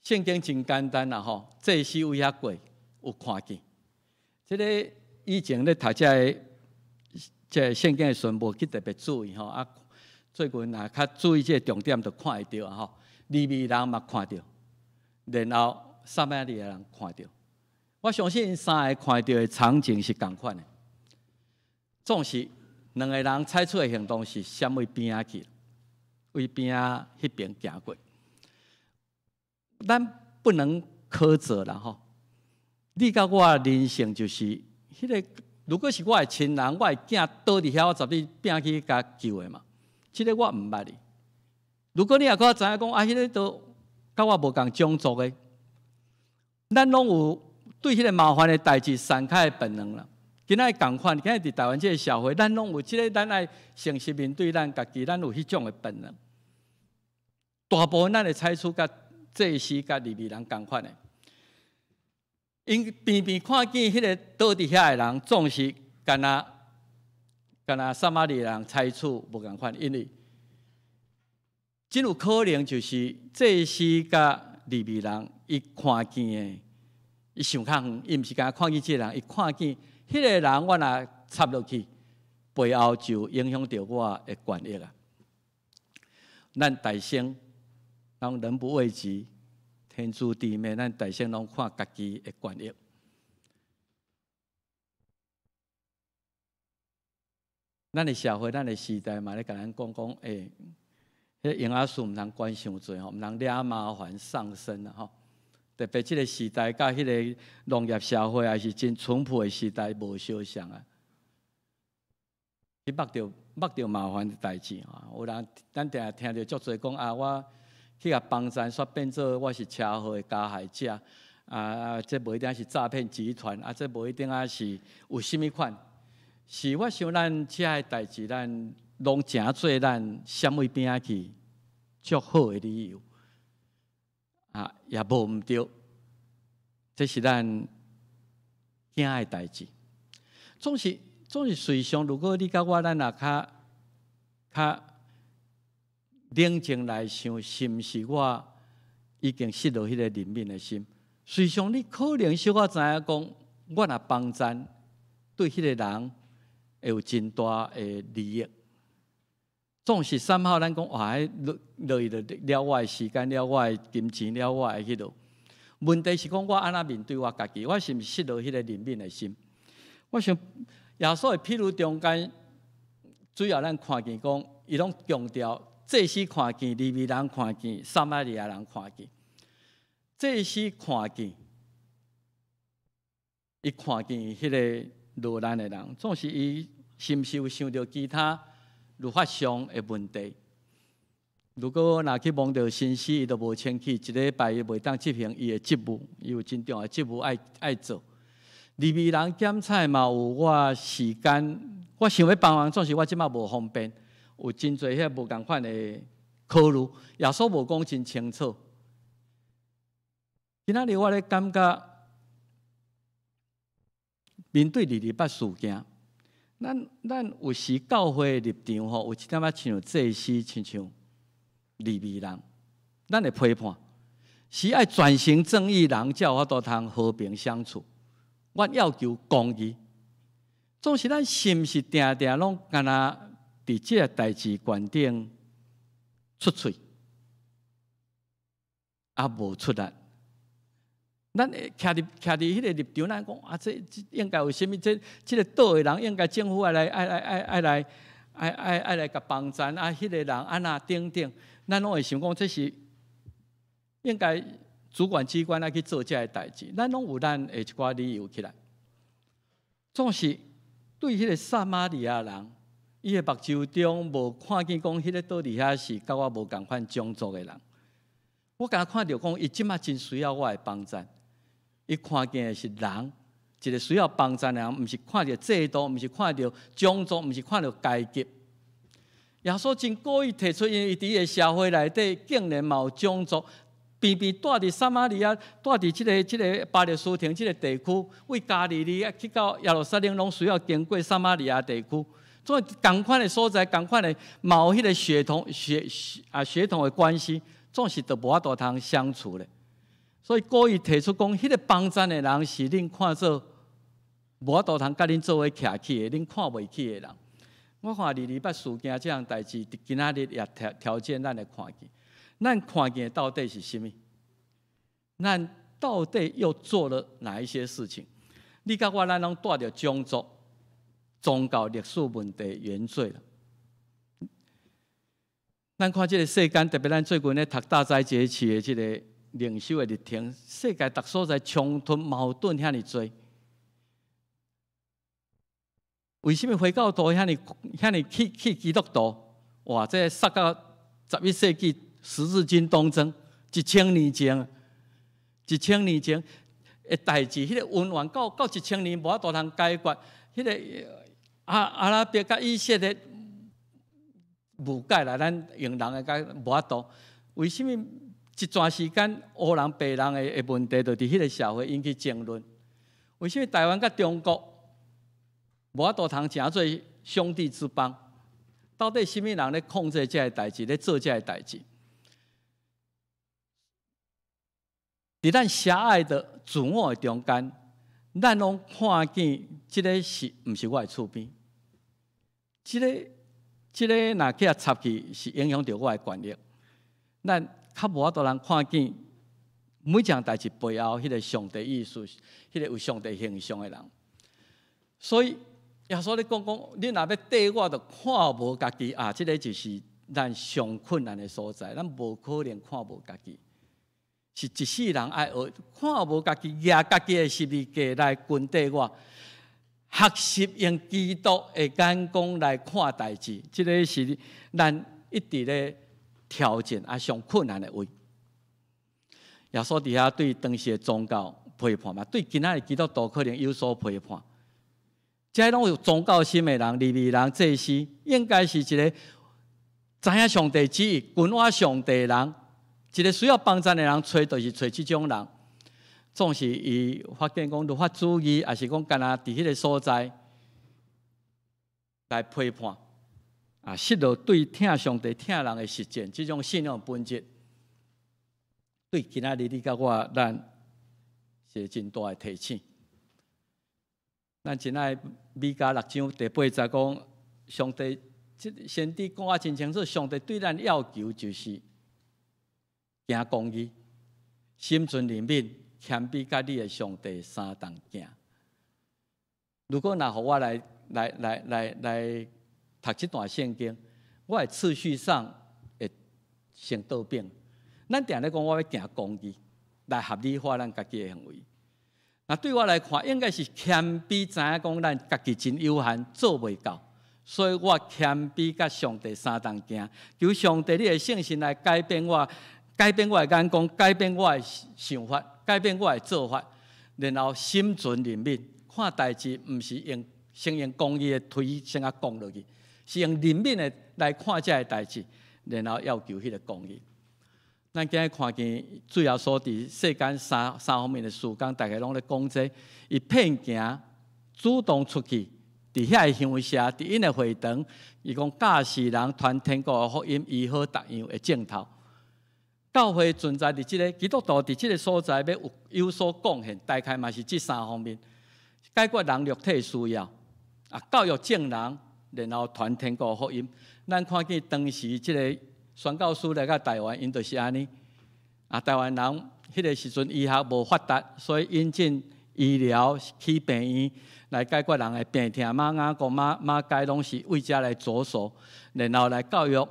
圣经真简单啦吼，这是有遐过有看见。这个以前咧读这圣经的时候，无去特别注意吼。最近较注意这重点，就看会到吼。利未人嘛看到，然后撒玛利亚人看到。我相信因三个看到的场景是同款的。总是两个人采取的行动是闪为边仔去，为边仔迄边行过。咱不能苛责啦吼。你甲我的人生就是迄个，如果是我的亲人，我的囝倒伫遐，我绝对拼去甲救的嘛。即个我毋捌哩。如果你也搁知影讲迄个都甲我无共种族的，咱拢有对迄个麻烦的代志散开的本能啦。今仔共款，今仔伫台湾这个社会，咱拢有即个，咱爱诚实面对咱家己，咱有迄种的本能。大部分咱会采取甲这时甲利未人共款的，因偏偏看见迄个倒伫遐的人，总是干那撒玛利亚人采取无共款，因为真有可能就是这时甲利未人伊看见的，伊想较远，伊毋是干看见这个人，伊看见迄个人，我若插落去，背后就影响到我的权益啊。咱大声。人不为己，天诛地灭。咱大声拢看家己的权益。咱的社会、咱的时代嘛，咧甲咱讲，迄婴仔事毋通管伤济吼，毋通惹麻烦上身啦吼。特别即个时代，甲迄个农业社会，还是真淳朴的时代，无相像啊。去捌着麻烦的代志啊！有人咱定定听着足侪讲我。去甲帮咱煞变做我是车祸的加害者这无一定是诈骗集团这无一定是有甚物款。是我想咱遮个代志，咱拢诚做咱闪位边仔去足好的理由也无毋对，这是咱惊的代志。总是随常，如果你甲我咱也较冷静来想，是毋是我已经失落迄个怜悯的心？随常你可能小可知影讲，我若帮咱对迄个人会有真大的利益。总是三号咱讲落去了我的时间，了我的金钱，了我的迄落。问题是讲我安那面对我家己，我是毋是失落迄个怜悯的心？我想耶稣的譬如中间主要咱看见讲，伊拢强调祭司看见，利未人看见，撒玛利亚人看见。祭司看见，伊看见迄个落难的人，总是伊是毋是有想到其他律法上的问题？如果若去望到信息，伊都无清气，一礼拜伊袂当执行伊的职务，伊有真重要的职务爱做。利未人检采嘛有我时间，我想要帮忙，总是我即马无方便，有真侪遐无共款的考虑，耶稣无讲真清楚。今仔日我咧感觉，面对228事件，咱有时教会的立场吼，有一点仔像祭司，像利未人，咱的批判是爱转型正义人，才有法度通和平相处。我要求公义，总是咱是毋是定定拢干那伫即个代志观顶出嘴，啊无出力。咱徛伫迄个立场，咱讲啊，这应该有啥物？这个岛的人应该政府爱来甲帮咱啊，迄个人安那等等，咱拢会想讲这是应该主管机关来去做这个代志。咱拢有咱的一寡理由起来，总是对迄个撒玛利亚人，伊的目睭中无看见讲迄个岛底下是甲我无共款种族的人。我敢看到讲，伊即马真需要我的帮助。伊看见的是人，一个需要帮助的人，毋是看到制度，毋是看到种族，毋是看到阶级。耶稣真故意提出，因为伫个社会内底，竟然嘛有种族，偏偏住伫撒玛利亚，住伫即个巴勒斯坦即个地区，为加利利去到耶路撒冷，拢需要经过撒玛利亚地区。所以同款的所在，同款的嘛有迄个血统的关系，总是都无法度通相处咧。所以故意提出讲，迄个帮咱的人是恁看做无法度通甲恁做伙徛起的，恁看袂起的人。我看228事件这样代志，今仔日也条件咱来看见，咱看见到底是什么？咱到底又做了哪一些事情？你甲我咱拢带着种族、宗教、历史问题原罪了。咱看这个世间，特别咱最近咧读大斋节期的这个灵修的日程，世界各所在冲突矛盾遐尼多，为什么回教徒遐尼去基督徒？哇！这杀到11世纪十字军东征，1000年前，1000年前的代志，迄个温怨到1000年无法度通解决，迄个阿拉伯甲以色列无解啦，咱用人的甲无法度，为什么？一段时间，黑人、白人的问题，就伫迄个社会引起争论。为什么台湾甲中国无法度通成做兄弟之邦？到底什么人咧控制这个代志，咧做这个代志？伫咱狭隘的自我的中间，咱拢看见这个是毋是我的厝边？这个若去插去，是影响到我的权益。咱较无法度人看见每件代志背后迄个上帝意思，迄个有上帝形象的人。所以耶稣咧讲，你若要缀我，就看无家己啊！这个就是咱上困难的所在，咱无可能看无家己，是一世人爱学看无家己，拿家己的十字架来跟缀我，学习用基督的眼光来看代志。这个是咱一直咧挑战啊上困难的位。耶稣伫遐对当时的宗教批判嘛，对今仔的基督徒可能有所批判。这拢有宗教心的人、利未人、祭司，应该是一个知影上帝旨意、跟我上帝的人，一个需要帮助的人，就是找这种人。总是伊发现讲律法主义，还是讲干那伫迄个所在来批判。啊，失落对听上帝、听人的实践，这种信仰本质，对今仔日你甲我，咱是真大的提醒。咱真爱米迦6章第8节讲，上帝先知讲啊真清楚，上帝对咱要求就是行公义、心存怜悯、谦卑，甲你的上帝相同行。如果若互我来读这段圣经，我的次序上会先倒变。咱定咧讲，我要行公义，来合理化咱家己的行为。那对我来看，应该是谦卑，知影讲咱家己真有限，做袂到，所以我谦卑甲上帝相同行，求上帝你的圣心来改变我，改变我的眼光，改变我的想法，改变我的做法，然后心存怜悯，看代志毋是先用公义的推先啊讲落去，是用怜悯的来看这个代志，然后要求迄个公义。咱今日看见主要所伫世间三方面的事工，大家拢咧讲这，伊骗行，主动出去，伫遐个乡社，伫因的会堂，伊讲教世人传天国的福音，医好逐样的正头。教会存在伫即个基督徒伫即个所在要有所贡献，大概嘛是即三方面：解决人肉体需要，教育正人，然后传天国的福音。咱看见当时即个宣教师来到台湾，因就是安尼。台湾人迄个时阵医学无发达，所以引进医疗去病院来解决人的病痛、马眼骨、马街，拢是为遮来着手，然后来教育。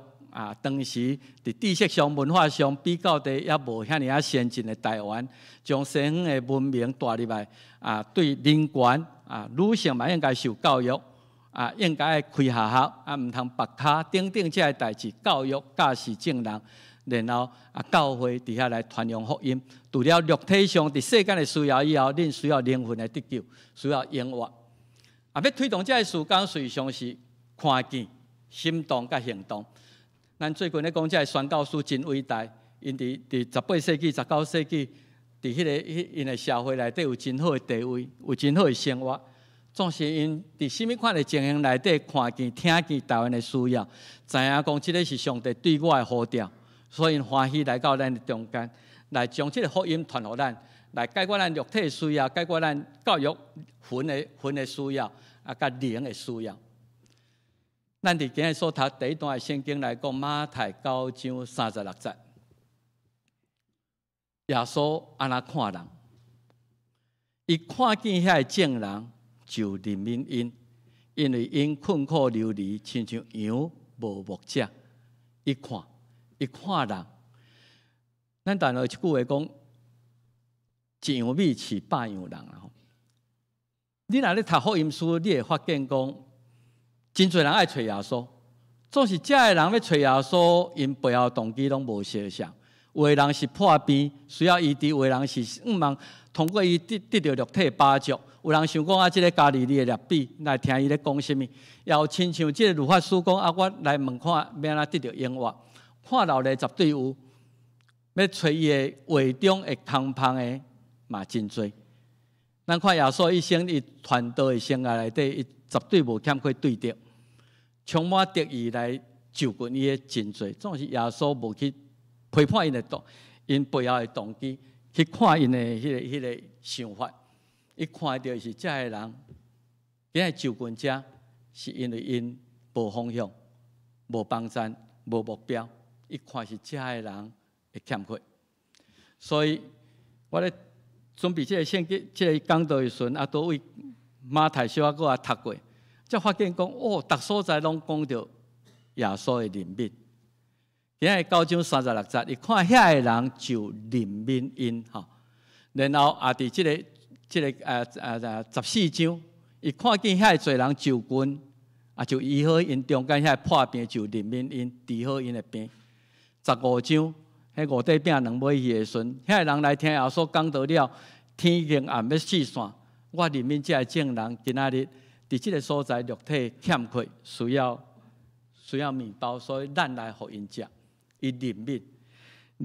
当时伫知识上、文化上比较的也无遐尔先进的台湾，将西方的文明带入来。对人权女性嘛应该受教育。应该爱开学校，毋通白卡等等这些代志，教育教示正人，然后教会伫遐来传扬福音。除了肉体上伫世间的需要以后，恁需要灵魂的得救，需要永活。要推动这些事工，实际上是看见、行动甲行动。咱最近咧讲，这个宣教师真伟大，因伫18世纪、19世纪，伫迄个因的社会内底有真好的地位，有真好的生活。总是因伫什么款的情形内底看见、听见台湾的需要，知影讲这个是上帝对我的呼召，所以欢喜来到咱的中间，来将这个福音传予咱，来解决咱肉体的需要，解决咱教育魂的需要，甲灵的需要。咱伫今日所读第一段的圣经来讲，马太9章36节，耶稣安那看人，伊看见遐个正人。就怜悯因为因困苦流离，亲像羊无牧者。一看人，咱但有一句话讲：一样米饲百样人啊！你若咧读福音书，你会发现讲，真侪人爱找耶稣，总是遮个人要找耶稣，因背后动机拢无相像。有的人是破病，需要医治；有的人是望通过伊得到肉体饱足。有人想讲这个加利利的律比来听伊咧讲什么，也有亲像这个律法师讲我来问看要安怎得到永活，看到咧绝对有，要找伊的话中会空芳的嘛真多。咱看耶稣一生伊传道的生涯内底，伊绝对无欠缺对着，充满得意来就近伊的真多。总是耶稣无去批判因的因背后的动机，去看因的迄个想法。伊看到是遮个人，今日就近遮，是因为因无方向、无帮站、无目标。伊看是遮个人会欠缺，所以我咧准备这个圣经、这个讲道的时阵，都为马太小我也读过，才发现讲逐所在拢讲到耶稣的怜悯。今日9章36节，伊看遐个人就怜悯因吼，然后伫这个14章，伊看见遐侪人就近，就医好因中间遐破病，就怜悯因，治好因的病。15章，迄5块饼2尾鱼的时阵，遐人来听耶稣讲道了，天已经暗要四散，我怜悯这正人，今仔日伫这个所在肉体欠缺，需要面包，所以咱来互因食。伊怜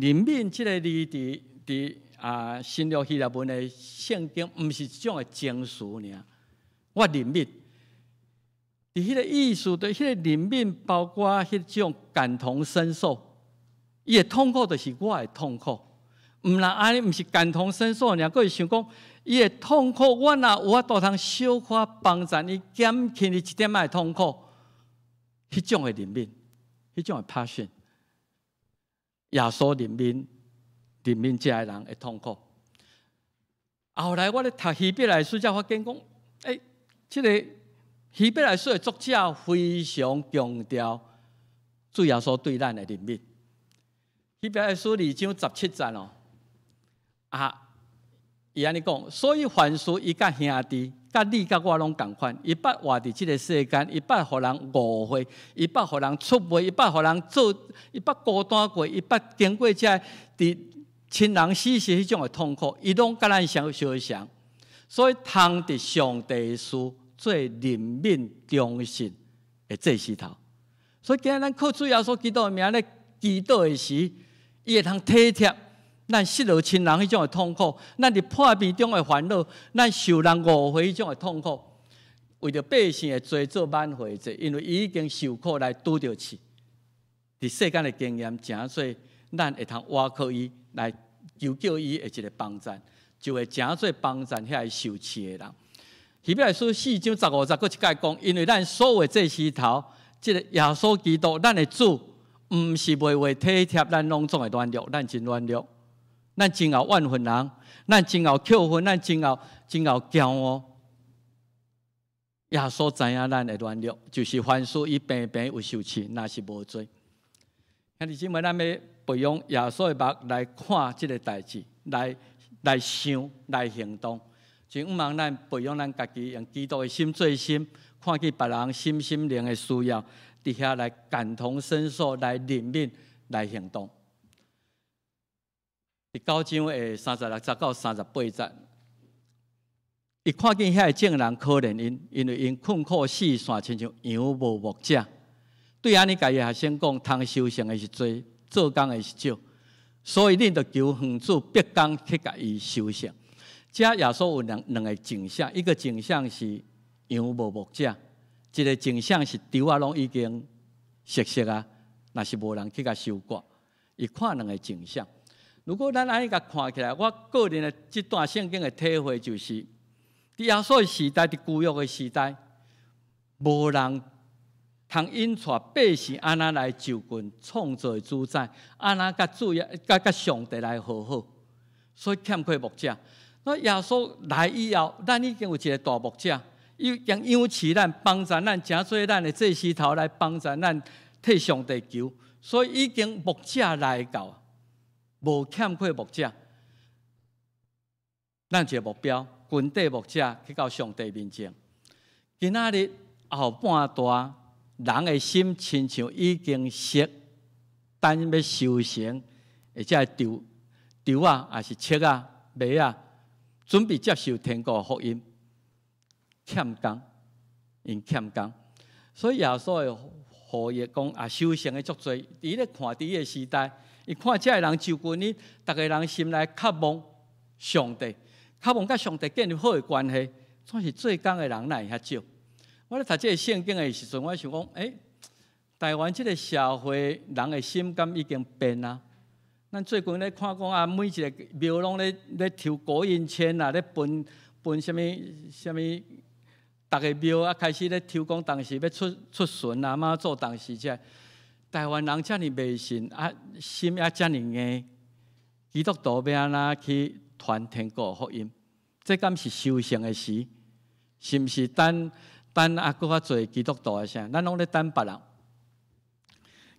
悯这个字伫新约希腊文的圣经，毋是一种的情绪尔。我怜悯，伫迄个意思，伫迄个怜悯，包括迄种感同身受。伊的痛苦就是我的痛苦，毋然安尼，毋是感同身受尔，佫是想讲，伊的痛苦，我若有法度通小可帮助伊减轻伊一点仔的痛苦，迄种的怜悯，迄种的 passion， 耶稣怜悯这个人的痛苦。后来我咧读希伯来书，才发现讲，这个希伯来书的作者非常强调主耶稣对咱的怜悯。希伯来书2章17节哦，伊安尼讲，所以凡事伊甲兄弟，甲你甲我拢共款，伊捌活伫即个世间，伊捌互人误会，伊捌互人出卖，伊捌互人做，伊捌孤单过，伊捌经过遮伫亲人死时迄种的痛苦，伊拢甲咱相像。所以通伫上帝的事做怜悯忠信的祭司头。所以今日咱靠主耶稣基督的名咧祈祷的时，伊会通体贴咱失落亲人迄种的痛苦，咱伫破病中的烦恼，咱受人误会迄种的痛苦，为着百姓的罪做挽回者，因为伊已经受苦来拄着刺，伫世间的经验诚侪，咱会通倚靠伊来求救伊的一个帮助，就会诚侪帮助遐个受刺的人。希伯来书4章15节，佫一解讲，因为咱所有祭司头，即个耶稣基督，咱的主，毋是袂为体贴咱拢总的软弱，咱真软弱。咱真有怨恨人，咱真有扣分，咱真有骄傲。耶稣知影咱的软弱，就是凡事伊平平有受刺，那是无罪。兄弟姊妹，咱要培养耶稣的目来看这个代志，来想，来行动。就毋茫咱培养咱家己用基督的心做心，看见别人心灵的需要，伫遐来感同身受，来怜悯，来行动。9章的36节到38节，伊看见遐个证人可怜因为因困苦死线，亲像羊无牧者。对安尼家己学生讲，通收成的是多，做工的是少，所以恁着求园主别工去甲伊收成。遮耶稣有两个景象，一个景象是羊无牧者，一个景象是稻啊拢已经熟啊，若是无人去甲收割。伊看两个景象。如果咱安尼甲看起来，我个人的这段圣经的体会就是，伫耶稣的时代，伫旧约的时代，无人通引带百姓安那来就近创造的主宰，安那甲主甲上帝来和好，所以欠缺牧者。那耶稣来以后，咱已经有一个大牧者，伊将养饲咱，帮助咱，诚做咱的祭司头来帮助咱替上帝求，所以已经牧者来到。无欠缺牧者，咱一个目标，军队牧者去到上帝面前。今仔日后半段，人的心亲像已经熟，等要收成，或者稻啊，还是麦啊、麦啊，准备接受天国福音，欠工，因欠工。所以耶稣的呼吁讲收成的足多，伊咧看伫伊个时代。伊看遮个人就近伊，逐个人心内渴望上帝，渴望甲上帝建立好的关系。总是做工的人哪会遐少？我咧读这个圣经的时阵，我想讲，台湾这个社会人的心感已经变啊。咱最近咧看讲每一个庙拢咧抽国印签啊，咧分什么，逐个庙开始咧抽讲，当时要出巡啊，妈做当时遮。台湾人遮尔迷信心也遮尔硬，基督徒要安怎去传天国福音？这敢是修行的时？是毋是等搁较侪基督徒的啥？咱拢咧等别人。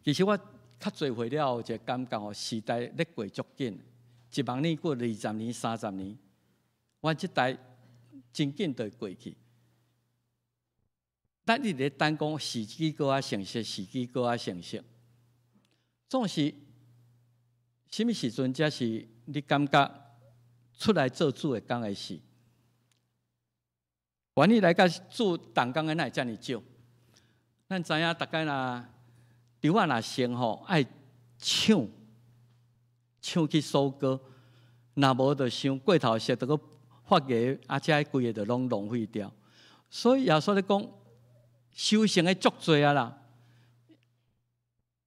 其实我较侪回了后，一个感觉时代咧过足紧，1万年过20年、30年，我这代真紧就会过去。咱一直咧等讲时机搁较成熟，时机搁较成熟。总是什么时阵才是你感觉出来做主的工的事？愿意来甲主同工的哪会遮尔少？咱知影，大概稻啊若生吼，爱抢去收割，若无就伤过头色，就搁发芽，遮规个就拢浪费掉。所以耶稣咧讲。修行的足多啊啦，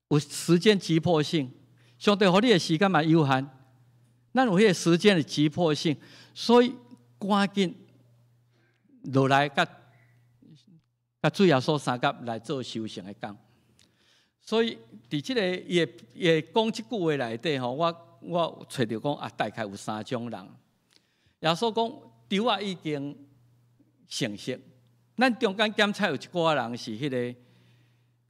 有时间急迫性，上帝予你的时间嘛有限，咱有迄个时间的急迫性，所以赶紧落来甲主耶稣三甲来做修行的工。所以伫即个伊会讲即句话内底吼，我找着讲大概有3种人。耶稣讲稻啊已经成熟。咱中间检测有一寡人是迄个，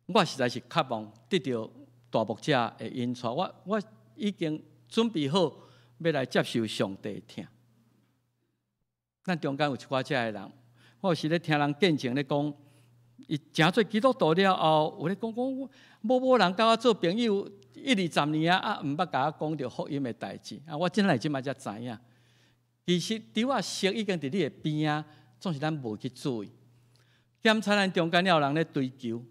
我实在是渴望得到大牧者的引带，我已经准备好要来接受上帝的听。咱中间有一寡遮的人，我有时咧听人见证咧讲，伊诚做基督徒了后，有咧讲某人甲我做朋友1、20年啊，毋捌甲我讲着福音的代志啊，我真来即摆才知影。其实伫我熟已经伫你的边啊，总是咱无去注意。检查咱中间了有人咧追求，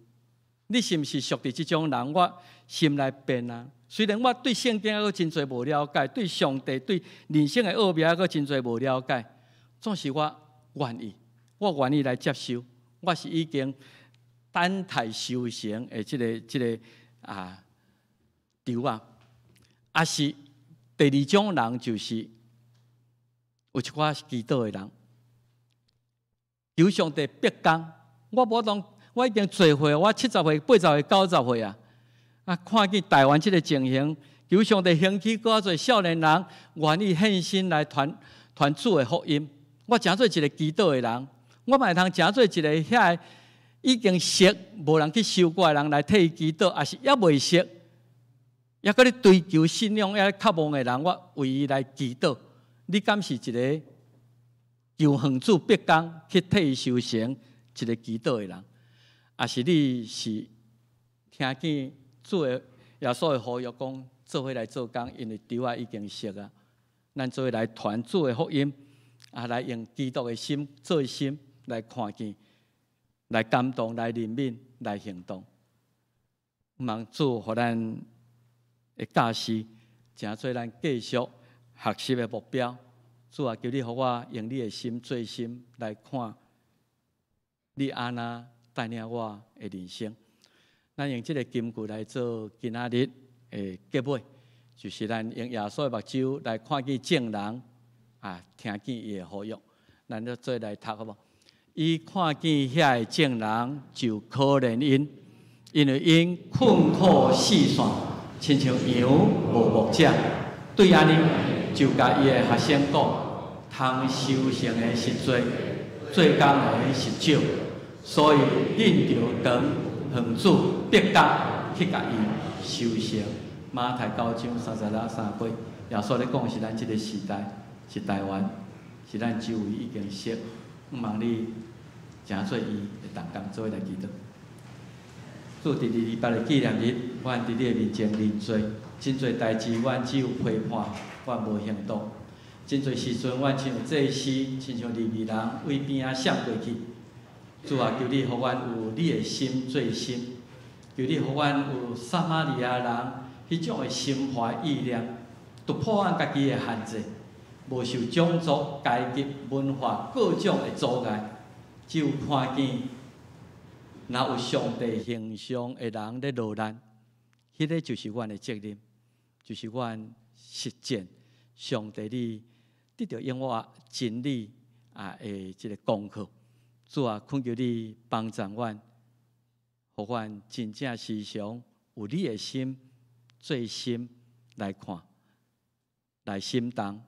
你是毋是属于即种人？我心内变啊。虽然我对圣经还阁真侪无了解，对上帝、对人生的奥妙还阁真侪无了解，总是我愿意来接受。我是已经等待修行的即个条啊。啊是第二种人，就是有一寡祈祷的人，求上帝逼供。我已经做岁，我70岁、80岁、90岁啊！看见台湾这个情形，求上帝兴起更多少年人愿意献身来传主的福音。我诚做一个祈祷的人，我嘛会通诚做一个遐已经熟无人去修过的人来替伊祈祷，也是也未熟，也搁咧追求信仰、也渴望的人，我为伊来祈祷。你敢是一个求恒主逼供去替伊修行一个祈祷的人？也是你是听见主的耶稣的呼吁，讲做伙来做工，因为对我已经熟啊。咱做伙来传主的福音，来用基督的心做心来看见，来感动，来怜悯，来行动。望主互咱的教师，诚做咱继续学习的目标。主啊，求你互我用你的心做心来看，你安那带领我的人生。咱用这个金句来做今仔日的结尾，就是咱用耶稣的目睭来看见正人听见伊的呼吁。咱就做来读好无？伊看见遐个正人就可怜因为因困苦四散，亲像羊无牧者。对安尼，就甲伊的学生讲，通修行的是多，做工的是少，所以恁着当恒主逼供去甲伊修行。马太9章36-38，耶稣咧讲是咱即个时代，是台湾，是咱周围已经熟。望你诚做伊会同工做伙来祈祷。主伫228的纪念日，阮伫你的面前认罪，真侪代志阮只有批判，阮无行动。真侪时阵，阮亲像祭司，亲像利未人，为边仔闪过去。主啊，求你互阮有你的心做心，求你互阮有撒玛利亚人迄种的心怀意念，突破阮家己的限制，无受种族、阶级、文化各种的阻碍，只有看见若有上帝形象的人咧落难，迄个就是阮的责任，就是阮实践上帝你得到永活真理的这个功课。主啊，恳求你帮助阮，互阮真正时常有你的心做心来看，来心动，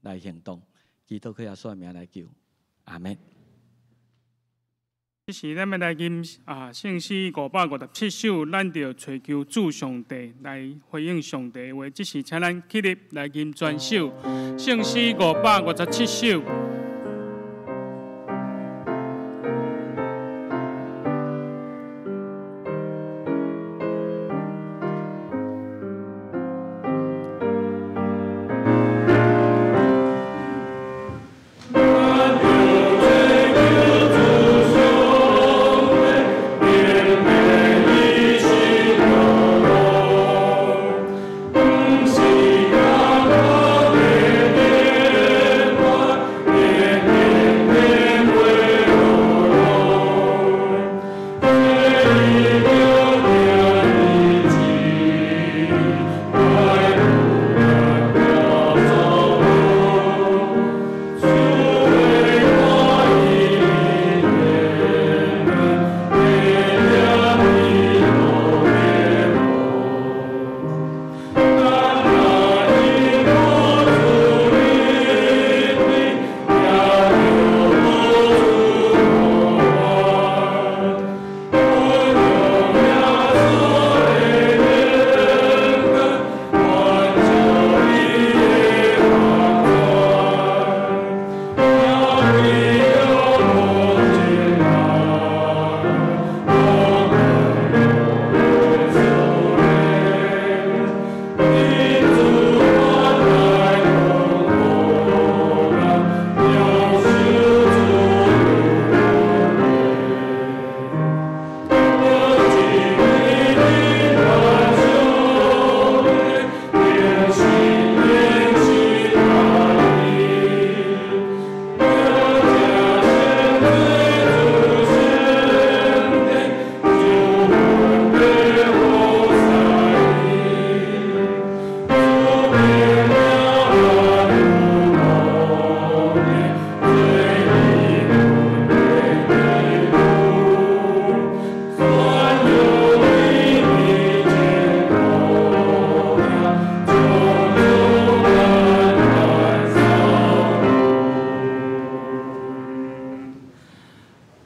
来行动。基督耶稣的名来求，阿门。这是咱要来吟圣诗557首，咱着寻求主上帝来回应上帝的话。这是请咱起立来吟全首圣诗557首。是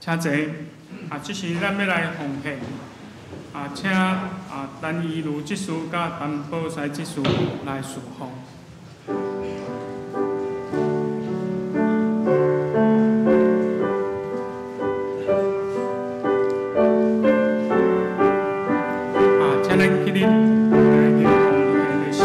请坐。这时咱要来奉献。请陈怡如执事甲陈宝西执事来侍奉。请咱起立来念奉献的诗。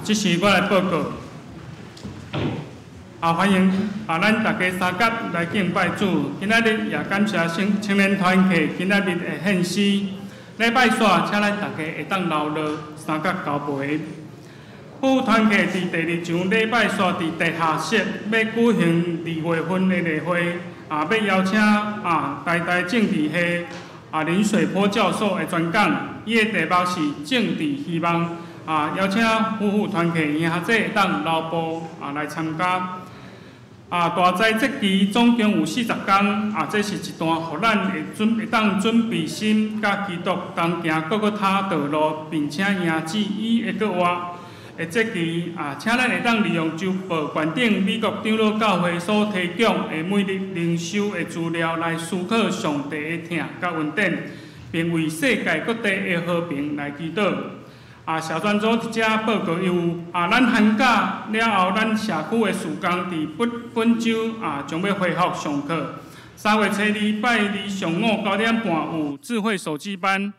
这是我来报告。欢迎咱大家三甲来敬拜主。今仔日也感谢青年团契今仔日的献诗。礼拜煞，请咱大家会当留落三甲交陪。副团契伫第二场礼拜煞伫地下室要举行2月份的例会，要邀请台大政治系林水波教授的专讲，伊的题目是政治希望。邀请夫妇团契兄弟会当留步来参加。大斋这期总共有40天，这是一段互咱会当准备心甲基督同行各个他道路，并且赢指伊的国话。这期请咱会当利用周报关顶美国长老教会所提供的每日灵修的资料来思考上帝的疼甲恩典，并为世界各地的和平来祈祷。社团组伫遮报告有咱寒假了后，咱社区的事工伫本周将要恢复上课。3月初2礼拜2上午9点半有智慧手机班。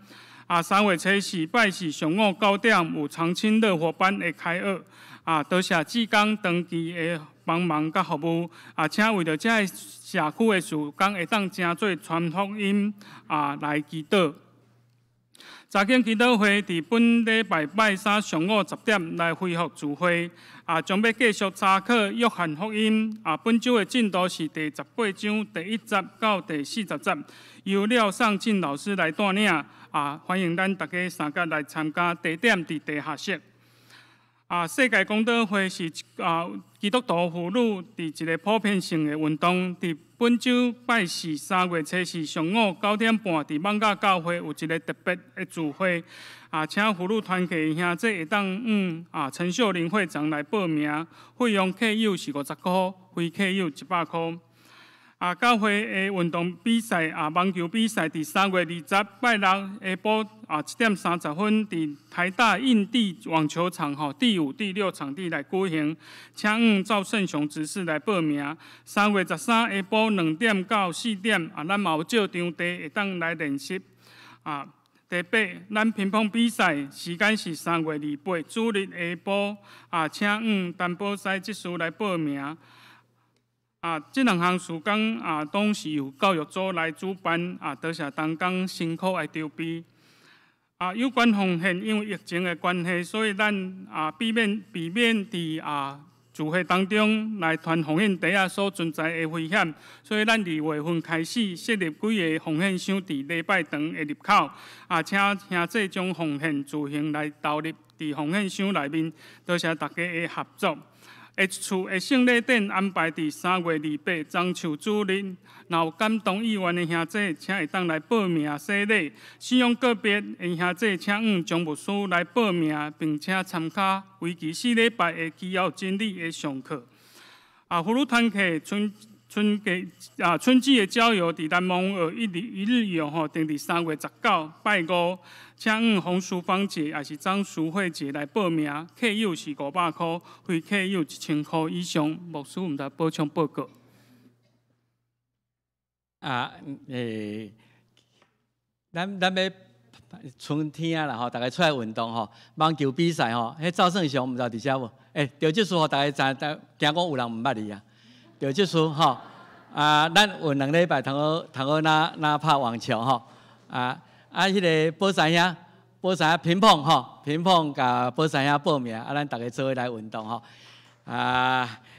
3月初4拜4上午9点有长青乐活班会开学。多谢志工长期的帮忙甲服务。请为着遮个社区的事工会当真做传福音来祈祷。查经祈祷会伫本礼拜3上午10点来恢复聚会，将要继续查考约翰福音。本周的进度是第18章第1节到第40节，由廖尚进老师来带领。欢迎咱大家三甲来参加，地点伫地下室。世界公道会是基督徒妇女伫一个普遍性的运动。伫本周拜4 3月初4上午9点半，伫艋舺教会有一个特别的聚会。请妇女团契兄弟会当陈秀玲会长来报名，费用客友是50块，非客友100块。教会的运动比赛网球比赛伫3月20拜6下晡1点30分，伫台大印地网球场第5、第6场地来举行。请赵胜雄执事来报名。3月13下晡2点到4点，咱嘛有借场地会当来练习。第8，咱乒乓比赛时间是3月28，主日下晡请陈宝西执事来报名。这2项事工都是由教育组来主办，多谢同工辛苦的筹备。有关奉献，因为疫情的关系，所以咱避免伫聚会当中来传奉献袋所存在的危险，所以咱2月份开始设立几个奉献箱伫礼拜堂的入口，请兄弟将奉献自行来投入伫奉献箱内面，多谢大家的合作。下一次的圣礼典安排伫3月28中秋主日，若有感动意愿的兄弟，请会当来报名洗礼。信仰个别的兄弟，请将牧师来报名，并且参加为期4礼拜的基要真理的上课。妇女团契春季的郊游伫南蒙河一日游定伫3月19拜5，请红书芳节也是张淑慧节来报名，客友是500块，非客友1000块以上。牧师，毋知补充报告。咱要春天啊啦吼，大家出来运动吼，网球比赛吼，迄赵胜雄毋知道伫遮无？着即次吼，大家知，惊讲有人毋捌你啊。着即次吼，咱有2礼拜通好拿拍网球吼，迄个宝山兄乒乓吼，乒乓甲宝山兄报名，咱大家做伙来运动吼。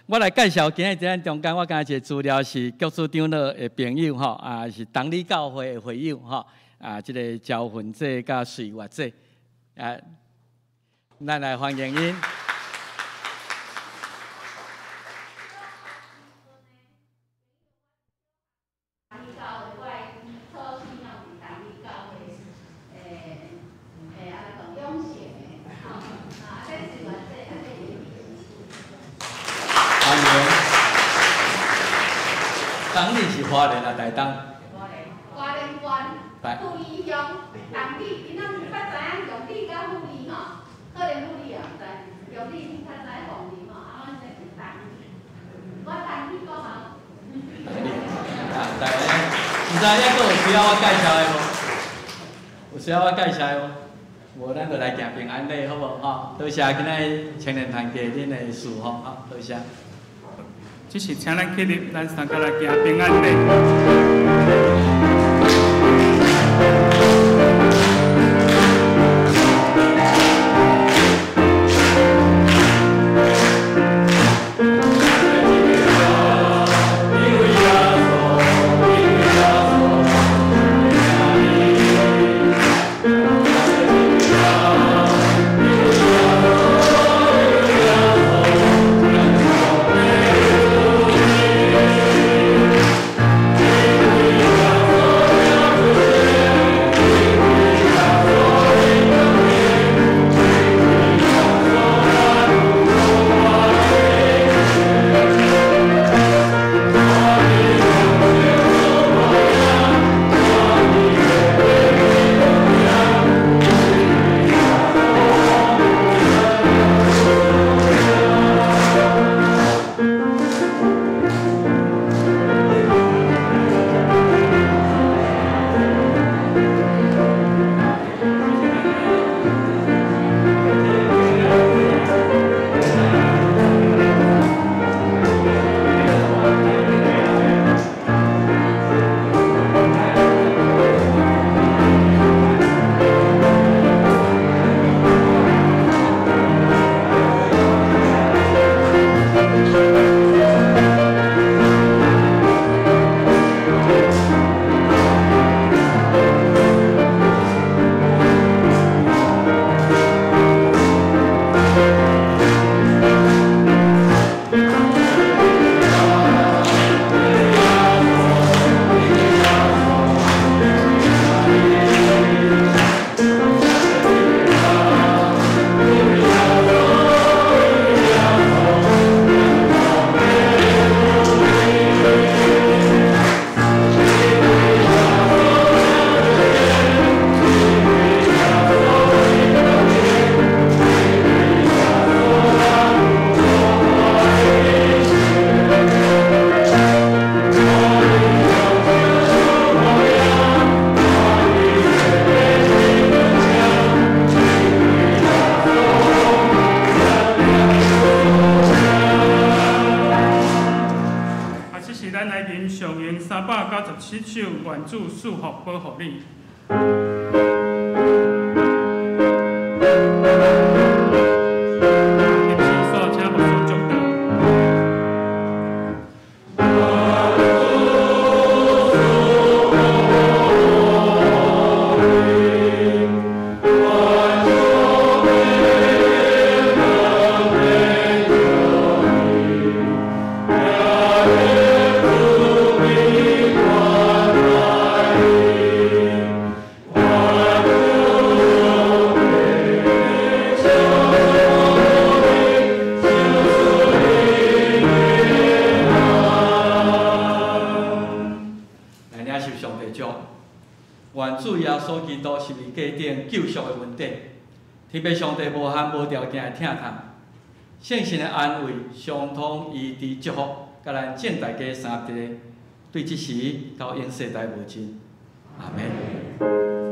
我来介绍今日咱中间，我今日一个资料是局处长的朋友吼，是同里教会的会友吼，即个招魂者甲岁月者，咱来欢迎因。当年是花莲啊，台东。花莲县富里乡，当地因咱较知影用地甲富里吼，可能富里也毋知，用地较知凤梨吼，阮这是当地。我当地讲啊。大家，唔知还佫有需要我介绍的无？有需要我介绍的无？无咱就来行平安礼，好无？吼，多谢今仔青年团结恁的事吼，好，多谢。即是请咱起立，咱三个来行平安礼。397首愿主祝福保护你。救赎的问题，特别上帝无限无条件的疼痛，圣神的安慰，相通医治祝福，甲咱敬大家三地对这时到永世代无尽，阿门。